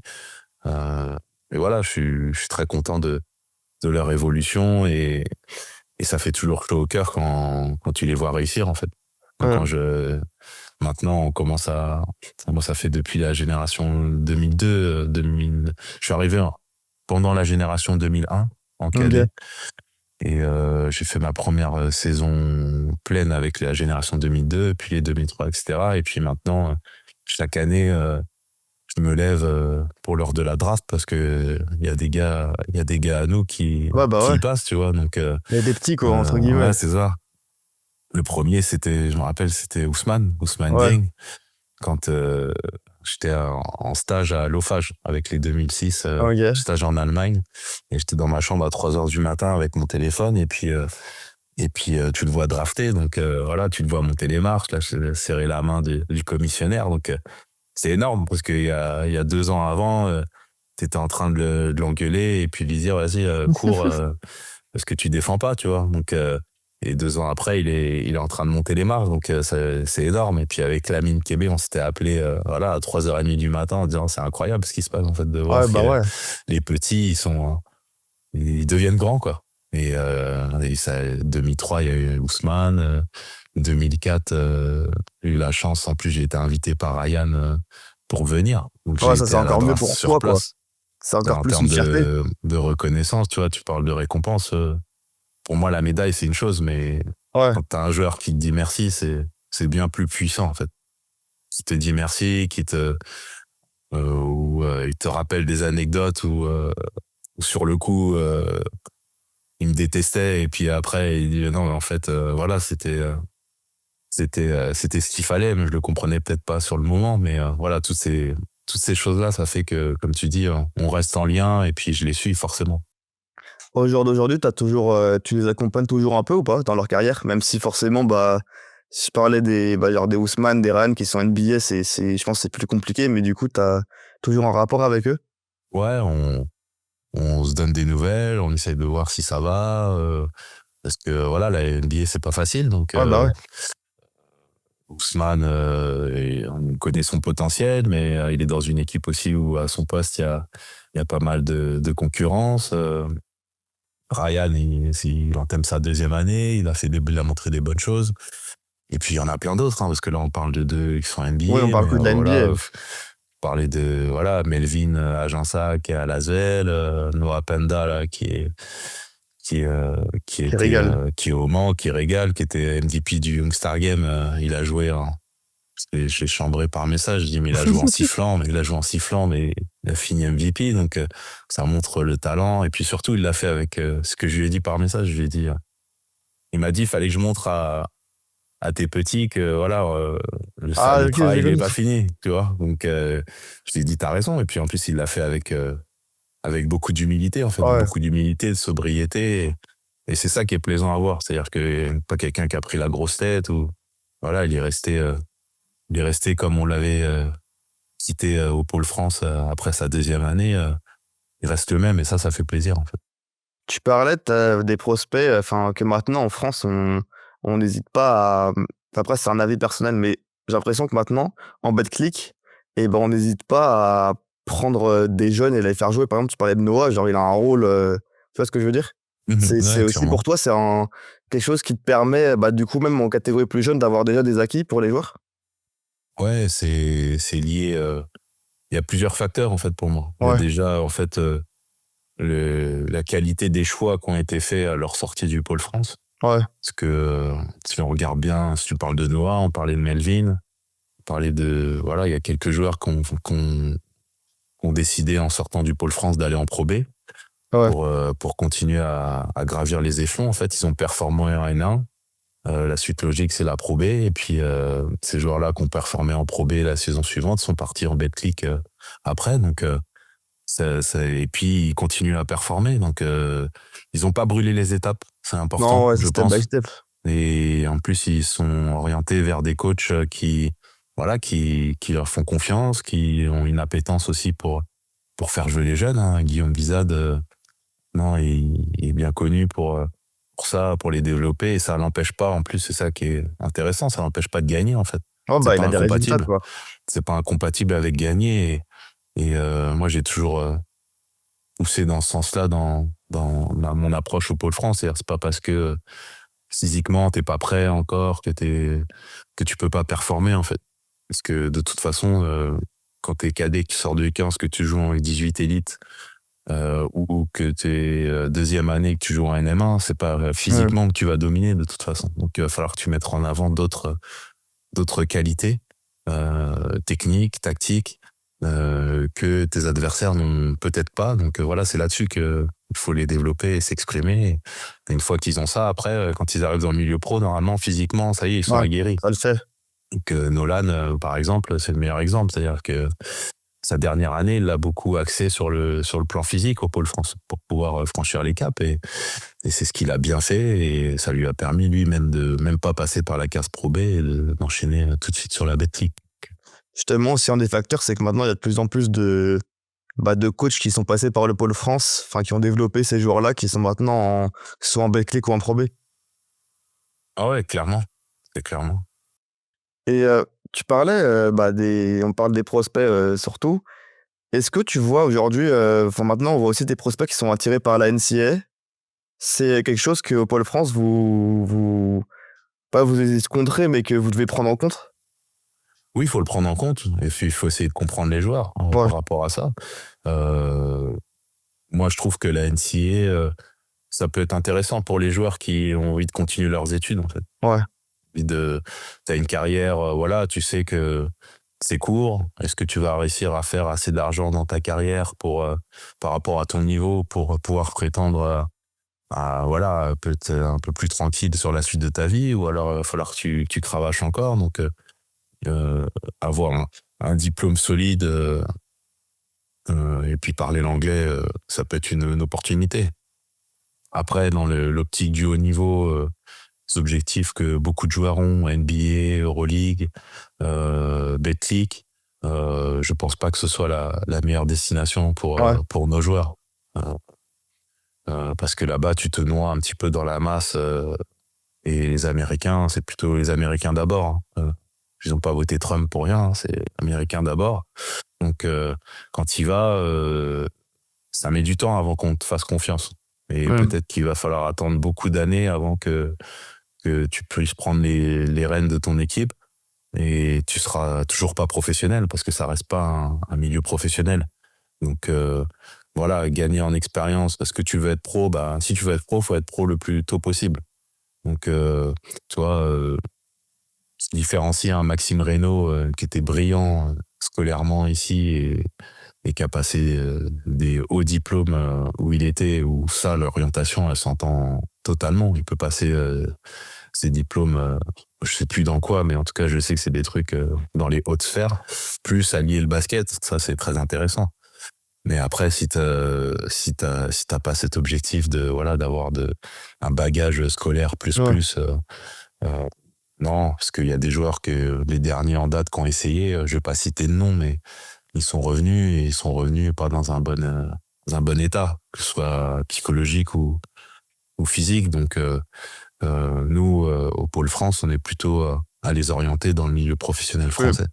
Speaker 3: Euh, et voilà, je suis très content de leur évolution, et ça fait toujours chaud au cœur quand tu les vois réussir, en fait.
Speaker 2: Mmh.
Speaker 3: Maintenant, moi, ça fait depuis la génération 2002, 2000, je suis arrivé pendant la génération 2001 en
Speaker 2: OK.
Speaker 3: cadet. Et j'ai fait ma première saison pleine avec la génération 2002, puis les 2003, etc. Et puis maintenant, chaque année, je me lève pour l'heure de la draft parce que il y a des gars à nous
Speaker 2: Ouais, bah
Speaker 3: qui
Speaker 2: ouais.
Speaker 3: y passent, tu vois. Donc,
Speaker 2: Il y a des petits, quoi, entre guillemets.
Speaker 3: ouais, c'est ça. Le premier, je me rappelle, c'était Ousmane
Speaker 2: Ouais,
Speaker 3: Dieng, quand j'étais en stage à l'OFAGE avec les 2006,
Speaker 2: OK.
Speaker 3: stage en Allemagne. Et j'étais dans ma chambre à 3 heures du matin avec mon téléphone, et puis tu le vois drafter, donc voilà, tu le vois monter les marches, là, serrer la main du commissionnaire. Donc c'est énorme parce il y a 2 ans avant, tu étais en train de l'engueuler et puis de lui dire vas-y, cours, parce que tu défends pas, tu vois. Donc et 2 ans après, il est en train de monter les marches, donc c'est énorme. Et puis avec Lamine Kébé, on s'était appelé voilà, à 3h30 du matin en disant c'est incroyable ce qui se passe, en fait, de
Speaker 2: Ouais,
Speaker 3: voir
Speaker 2: bah
Speaker 3: que
Speaker 2: ouais.
Speaker 3: les petits, ils deviennent grands, quoi. Et ça, 2003, il y a eu Ousmane. 2004, j'ai eu la chance. En plus, j'ai été invité par Ryan pour venir. Donc, j'ai
Speaker 2: Ouais, ça, c'est
Speaker 3: été à la
Speaker 2: encore mieux
Speaker 3: draft
Speaker 2: pour
Speaker 3: sur
Speaker 2: toi, quoi.
Speaker 3: place.
Speaker 2: C'est
Speaker 3: Et
Speaker 2: encore
Speaker 3: en
Speaker 2: plus
Speaker 3: termes
Speaker 2: une fierté.
Speaker 3: de reconnaissance, tu vois, tu parles de récompense. Pour moi, la médaille, c'est une chose, mais
Speaker 2: Ouais.
Speaker 3: quand tu as un joueur qui te dit merci, c'est bien plus puissant, en fait. Qui te dit merci, ou il te rappelle des anecdotes où sur le coup, il me détestait, et puis après il dit non, mais en fait voilà, c'était ce qu'il fallait, mais je le comprenais peut-être pas sur le moment. Mais voilà, toutes ces choses là, ça fait que, comme tu dis, on reste en lien, et puis je les suis forcément.
Speaker 2: Au jour d'aujourd'hui, tu les accompagnes toujours un peu ou pas dans leur carrière? Même si forcément, bah, si je parlais genre des Ousmane, des Ryan qui sont NBA, je pense que c'est plus compliqué, mais du coup, tu as toujours un rapport avec eux?
Speaker 3: Ouais, on se donne des nouvelles, on essaye de voir si ça va, parce que voilà, la NBA, c'est pas facile. Donc
Speaker 2: Ouais, bah ouais.
Speaker 3: Ousmane, on connaît son potentiel, mais il est dans une équipe aussi où à son poste, il y a pas mal de concurrence. Ryan, il entame sa 2e année, il a montré des bonnes choses. Et puis il y en a plein d'autres, hein, parce que là on parle de deux qui sont
Speaker 2: Oui, on
Speaker 3: NBA,
Speaker 2: parle
Speaker 3: mais
Speaker 2: que de la NBA.
Speaker 3: voilà, parler de voilà, Melvin Aginsa qui est à Lasvel, Noah Penda là,
Speaker 2: Qui régale.
Speaker 3: qui est au Mans, qui régale, qui était MVP du Young Star Game. Il a joué je l'ai chambré par message, je dis mais il a joué en sifflant, mais il a fini MVP, donc ça montre le talent. Et puis surtout il l'a fait avec ce que je lui ai dit par message. Je lui ai dit, il m'a dit il fallait que je montre à tes petits que voilà,
Speaker 2: Ah,
Speaker 3: le
Speaker 2: OK,
Speaker 3: travail
Speaker 2: j'ai
Speaker 3: il est
Speaker 2: compris.
Speaker 3: pas fini, tu vois. Donc je lui ai dit t'as raison. Et puis en plus il l'a fait avec avec beaucoup d'humilité, en fait,
Speaker 2: Ouais.
Speaker 3: beaucoup d'humilité, de sobriété. Et c'est ça qui est plaisant à voir. C'est-à-dire que pas quelqu'un qui a pris la grosse tête ou voilà, il est resté comme on l'avait quitté au Pôle France après sa deuxième année. Il reste le même et ça fait plaisir, en fait.
Speaker 2: Tu parlais, tu des prospects, enfin, que maintenant en France, on n'hésite pas à après c'est un avis personnel, mais j'ai l'impression que maintenant, en Betclic et ben, on n'hésite pas à prendre, des jeunes et les faire jouer. Par exemple, tu parlais de Noah, genre il a un rôle, tu vois ce que je veux dire? C'est
Speaker 3: Ouais,
Speaker 2: aussi
Speaker 3: clairement.
Speaker 2: pour toi, c'est quelque chose qui te permet, bah, du coup, même en catégorie plus jeune, d'avoir déjà des acquis pour les joueurs?
Speaker 3: Ouais, c'est lié. Il y a plusieurs facteurs, en fait, pour moi. Il y a
Speaker 2: Ouais,
Speaker 3: déjà, en fait, la qualité des choix qui ont été faits à leur sortie du Pôle France.
Speaker 2: ouais,
Speaker 3: Parce que si on regarde bien, si tu parles de Noah, on parlait de Melvin, on parlait de. Voilà, il y a quelques joueurs qui ont décidé en sortant du Pôle France d'aller en Pro B
Speaker 2: ouais,
Speaker 3: pour continuer à gravir les échelons. En fait, ils ont performé en N1. La suite logique, c'est la Pro B. Et puis, ces joueurs-là qui ont performé en Pro B la saison suivante sont partis en Betclic après. Donc, et puis, ils continuent à performer. Donc, ils n'ont pas brûlé les étapes. C'est
Speaker 2: non,
Speaker 3: important,
Speaker 2: ouais, c'est
Speaker 3: je
Speaker 2: step by
Speaker 3: pense.
Speaker 2: step.
Speaker 3: Et en plus, ils sont orientés vers des coachs voilà, qui leur font confiance, qui ont une appétence aussi pour faire jouer les jeunes, hein. Guillaume Bizade, non, il est bien connu pour ça, pour les développer. Et ça l'empêche pas, en plus, c'est ça qui est intéressant, ça l'empêche pas de gagner, en fait.
Speaker 2: Ouais,
Speaker 3: C'est
Speaker 2: bah, il
Speaker 3: pas
Speaker 2: a des résultats,
Speaker 3: incompatible.
Speaker 2: quoi.
Speaker 3: C'est pas incompatible avec gagner. Et moi, j'ai toujours poussé dans ce sens-là dans mon approche au Pôle France. C'est-à-dire, c'est pas parce que physiquement, t'es pas prêt encore que tu peux pas performer, en fait. Parce que de toute façon, quand t'es cadet, que tu sors de 15, que tu joues en 18 élite, ou que t'es deuxième année, que tu joues en NM1, c'est pas
Speaker 2: Ouais.
Speaker 3: physiquement que tu vas dominer de toute façon. Donc il va falloir que tu mettes en avant d'autres qualités techniques, tactiques, que tes adversaires n'ont peut-être pas. Donc voilà, c'est là-dessus que il faut les développer et s'exprimer. Et une fois qu'ils ont ça, après, quand ils arrivent dans le milieu pro, normalement, physiquement, ça y est, ils sont
Speaker 2: Ouais,
Speaker 3: aguerris.
Speaker 2: ça le fait.
Speaker 3: Donc Nolan, par exemple, c'est le meilleur exemple. C'est-à-dire que sa dernière année, il l'a beaucoup axé sur le plan physique au Pôle France pour pouvoir franchir les caps. Et c'est ce qu'il a bien fait. Et ça lui a permis lui-même de même pas passer par la case Pro B et d'enchaîner tout de suite sur la Betclic.
Speaker 2: Justement, aussi un des facteurs, c'est que maintenant, il y a de plus en plus de coachs qui sont passés par le Pôle France, enfin, qui ont développé ces joueurs-là, qui sont maintenant que ce soit en Betclic ou en Pro B.
Speaker 3: Ah ouais, clairement. C'est clairement.
Speaker 2: Et tu parlais, bah, on parle des prospects, surtout. Est-ce que tu vois aujourd'hui, enfin, maintenant, on voit aussi des prospects qui sont attirés par la NCAA. C'est quelque chose qu'au Pôle France, vous pas vous escompterez, mais que vous devez prendre en compte?
Speaker 3: Oui, il faut le prendre en compte. Et puis, il faut essayer de comprendre les joueurs
Speaker 2: Ouais,
Speaker 3: par rapport à ça. Euh, Moi, je trouve que la NCAA, ça peut être intéressant pour les joueurs qui ont envie de continuer leurs études, en fait.
Speaker 2: ouais,
Speaker 3: T'as une carrière, voilà, tu sais que c'est court. Est-ce que tu vas réussir à faire assez d'argent dans ta carrière par rapport à ton niveau pour pouvoir prétendre voilà, peut-être un peu plus tranquille sur la suite de ta vie, ou alors il va falloir que tu cravaches encore. Donc, avoir un diplôme solide et puis parler l'anglais, ça peut être une opportunité. Après, dans l'optique du haut niveau, les objectifs que beaucoup de joueurs ont, NBA, Euroleague, Betclic, je pense pas que ce soit la meilleure destination
Speaker 2: ouais,
Speaker 3: pour nos joueurs. Euh, Parce que là-bas, tu te noies un petit peu dans la masse. Et les Américains, c'est plutôt les Américains d'abord, hein. Ils n'ont pas voté Trump pour rien, hein, c'est Américains d'abord. Donc, quand tu y vas, ça met du temps avant qu'on te fasse confiance. Et
Speaker 2: mmh,
Speaker 3: peut-être qu'il va falloir attendre beaucoup d'années avant que tu puisses prendre les rênes de ton équipe. Et tu seras toujours pas professionnel parce que ça reste pas un milieu professionnel. Donc, voilà, gagner en expérience. Parce que tu veux être pro, bah, si tu veux être pro, faut être pro le plus tôt possible. Donc, tu vois, se différencier un Maxime Reynaud qui était brillant scolairement ici et qui a passé des hauts diplômes où il était, où ça, l'orientation, elle s'entend totalement. Il peut passer ses diplômes, je sais plus dans quoi, mais en tout cas, je sais que c'est des trucs dans les hautes sphères, plus allier le basket, ça, c'est très intéressant. Mais après, si t'as pas cet objectif de voilà d'avoir un bagage scolaire plus
Speaker 2: Ouais.
Speaker 3: plus, euh, non, parce qu'il y a des joueurs que les derniers en date qui ont essayé, je vais pas citer de nom, mais ils sont revenus et ils sont revenus pas dans un bon état, que ce soit psychologique ou physique. Donc nous, au Pôle France, on est plutôt à les orienter dans le milieu professionnel
Speaker 2: Oui.
Speaker 3: français,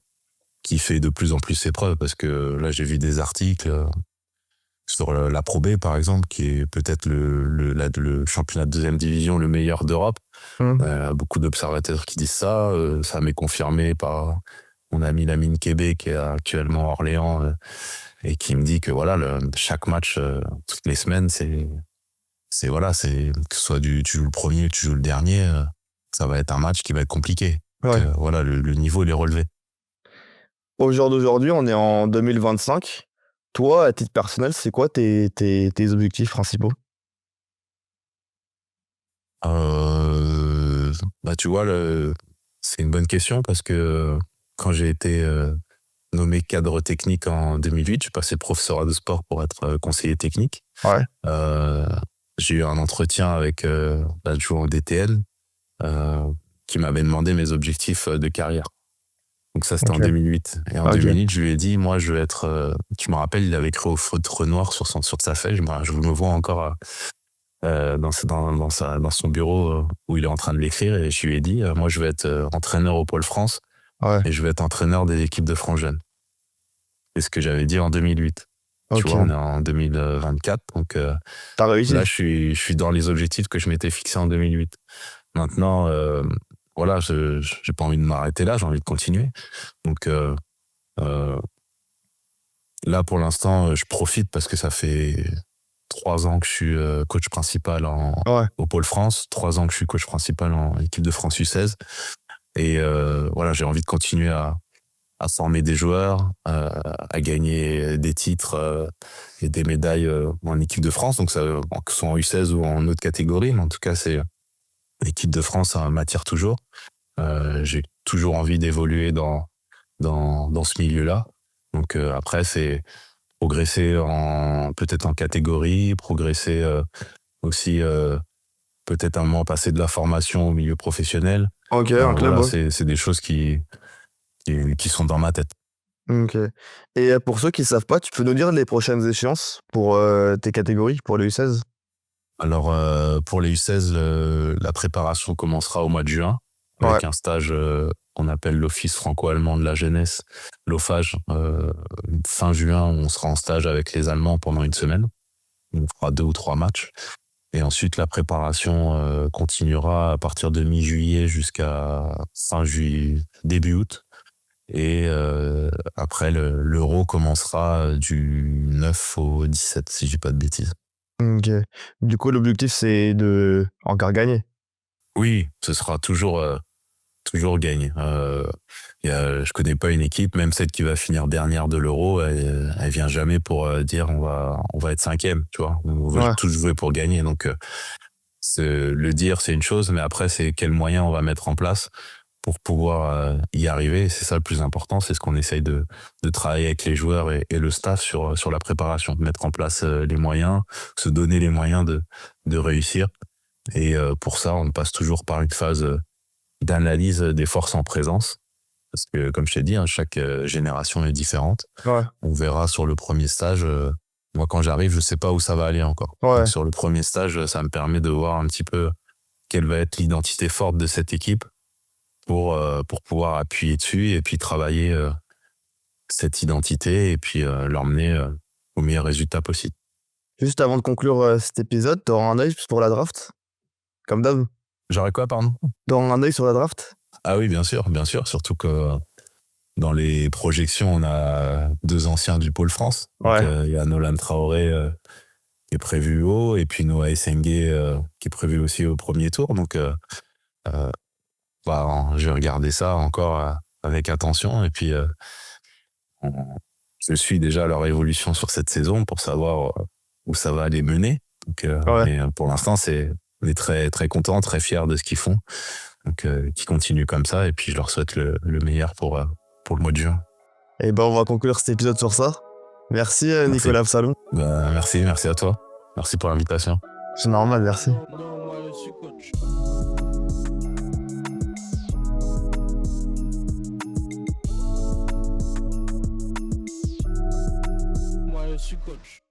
Speaker 3: qui fait de plus en plus ses preuves, parce que là, j'ai vu des articles sur la Pro B, par exemple, qui est peut-être le championnat de deuxième division le meilleur d'Europe. Beaucoup d'observateurs qui disent ça. Ça m'est confirmé par mon ami Lamine Kébé, qui est actuellement à Orléans, et qui me dit que voilà, chaque match, toutes les semaines, voilà, que ce soit tu joues le premier ou tu joues le dernier, ça va être un match qui va être compliqué. Donc,
Speaker 2: Ouais.
Speaker 3: voilà, le niveau, il est relevé.
Speaker 2: Au jour d'aujourd'hui, on est en 2025. Toi, à titre personnel, c'est quoi tes objectifs principaux?
Speaker 3: Bah, tu vois, c'est une bonne question, parce que quand j'ai été nommé cadre technique en 2008, je suis passé professeur de sport pour être conseiller technique.
Speaker 2: Ouais.
Speaker 3: J'ai eu un entretien avec l'adjoint au DTN, qui m'avait demandé mes objectifs de carrière. Donc ça, c'était en
Speaker 2: Ok.
Speaker 3: 2008. Et en
Speaker 2: Ok.
Speaker 3: 2008, je lui ai dit, moi, je veux être... tu me rappelles, il avait écrit au feutre noir sur sa feuille. Je me vois encore dans son bureau où il est en train de l'écrire. Et je lui ai dit, moi, je veux être entraîneur au Pôle France
Speaker 2: Ouais.
Speaker 3: et je veux être entraîneur des équipes de France jeunes. C'est ce que j'avais dit en 2008. Tu
Speaker 2: Ok.
Speaker 3: vois, on est en 2024. Donc
Speaker 2: T'as réussi.
Speaker 3: là, je suis dans les objectifs que je m'étais fixés en 2008. Maintenant, voilà, j'ai pas envie de m'arrêter là, j'ai envie de continuer. Donc là, pour l'instant, je profite parce que ça fait 3 ans que je suis coach principal
Speaker 2: Ouais.
Speaker 3: au Pôle France, 3 ans que je suis coach principal en équipe de France U16. Et voilà, j'ai envie de continuer à former des joueurs, à gagner des titres et des médailles en équipe de France, donc ça, que ce soit en U16 ou en autre catégorie, mais en tout cas, l'équipe de France, ça m'attire toujours. J'ai toujours envie d'évoluer dans ce milieu-là. Donc après, c'est progresser peut-être en catégorie, progresser aussi peut-être à un moment passer de la formation au milieu professionnel.
Speaker 2: Ok, un club,
Speaker 3: Voilà,
Speaker 2: ouais.
Speaker 3: c'est des choses qui sont dans ma tête.
Speaker 2: Ok. Et pour ceux qui savent pas, tu peux nous dire les prochaines échéances pour tes catégories, pour le U16?
Speaker 3: Alors, pour les U16, la préparation commencera au mois de juin,
Speaker 2: Ouais.
Speaker 3: avec un stage qu'on appelle l'Office franco-allemand de la jeunesse, l'OFAGE. Fin juin, on sera en stage avec les Allemands pendant une semaine. On fera 2 ou 3 matchs. Et ensuite, la préparation continuera à partir de mi-juillet jusqu'à fin juillet, début août. Et après, l'Euro commencera du 9 au 17, si je dis pas de bêtises.
Speaker 2: Ok. Du coup, l'objectif, c'est de encore gagner.
Speaker 3: Oui, ce sera toujours gagné. Je connais pas une équipe, même celle qui va finir dernière de l'Euro, elle vient jamais pour dire on va être 5e, tu vois. On veut
Speaker 2: Ouais.
Speaker 3: tous jouer pour gagner. Donc le dire, c'est une chose, mais après, c'est quels moyens on va mettre en place pour pouvoir y arriver. C'est ça le plus important, c'est ce qu'on essaye de travailler avec les joueurs et le staff sur la préparation, de mettre en place les moyens, se donner les moyens de réussir. Et pour ça, on passe toujours par une phase d'analyse des forces en présence. Parce que, comme je t'ai dit, hein, chaque génération est différente.
Speaker 2: Ouais.
Speaker 3: On verra sur le premier stage. Moi, quand j'arrive, je sais pas où ça va aller encore.
Speaker 2: Ouais.
Speaker 3: Donc, sur le premier stage, ça me permet de voir un petit peu quelle va être l'identité forte de cette équipe pour pouvoir appuyer dessus et puis travailler cette identité et puis l'emmener au meilleur résultat possible.
Speaker 2: Juste avant de conclure cet épisode, t'auras un œil pour la draft? Comme d'hab?
Speaker 3: J'aurais quoi, pardon?
Speaker 2: T'auras un œil sur la draft?
Speaker 3: Ah oui, bien sûr, surtout que dans les projections, on a 2 anciens du Pôle France. Donc,
Speaker 2: Ouais.
Speaker 3: il y a Nolan Traoré qui est prévu haut, et puis Noah Essengue qui est prévu aussi au premier tour. Donc, je vais regarder ça encore avec attention. Et puis, je suis déjà leur évolution sur cette saison pour savoir où ça va aller mener. Donc,
Speaker 2: Ouais.
Speaker 3: mais pour l'instant, on est très, très contents, très fiers de ce qu'ils font. Donc, qu'ils continuent comme ça. Et puis, je leur souhaite le meilleur pour le mois de juin.
Speaker 2: Et ben, on va conclure cet épisode sur ça. Merci
Speaker 3: Merci.
Speaker 2: Nicolas Absalon.
Speaker 3: Bah, merci à toi. Merci pour l'invitation.
Speaker 2: C'est normal, merci.
Speaker 1: Non, moi je suis coach. Moi je suis coach.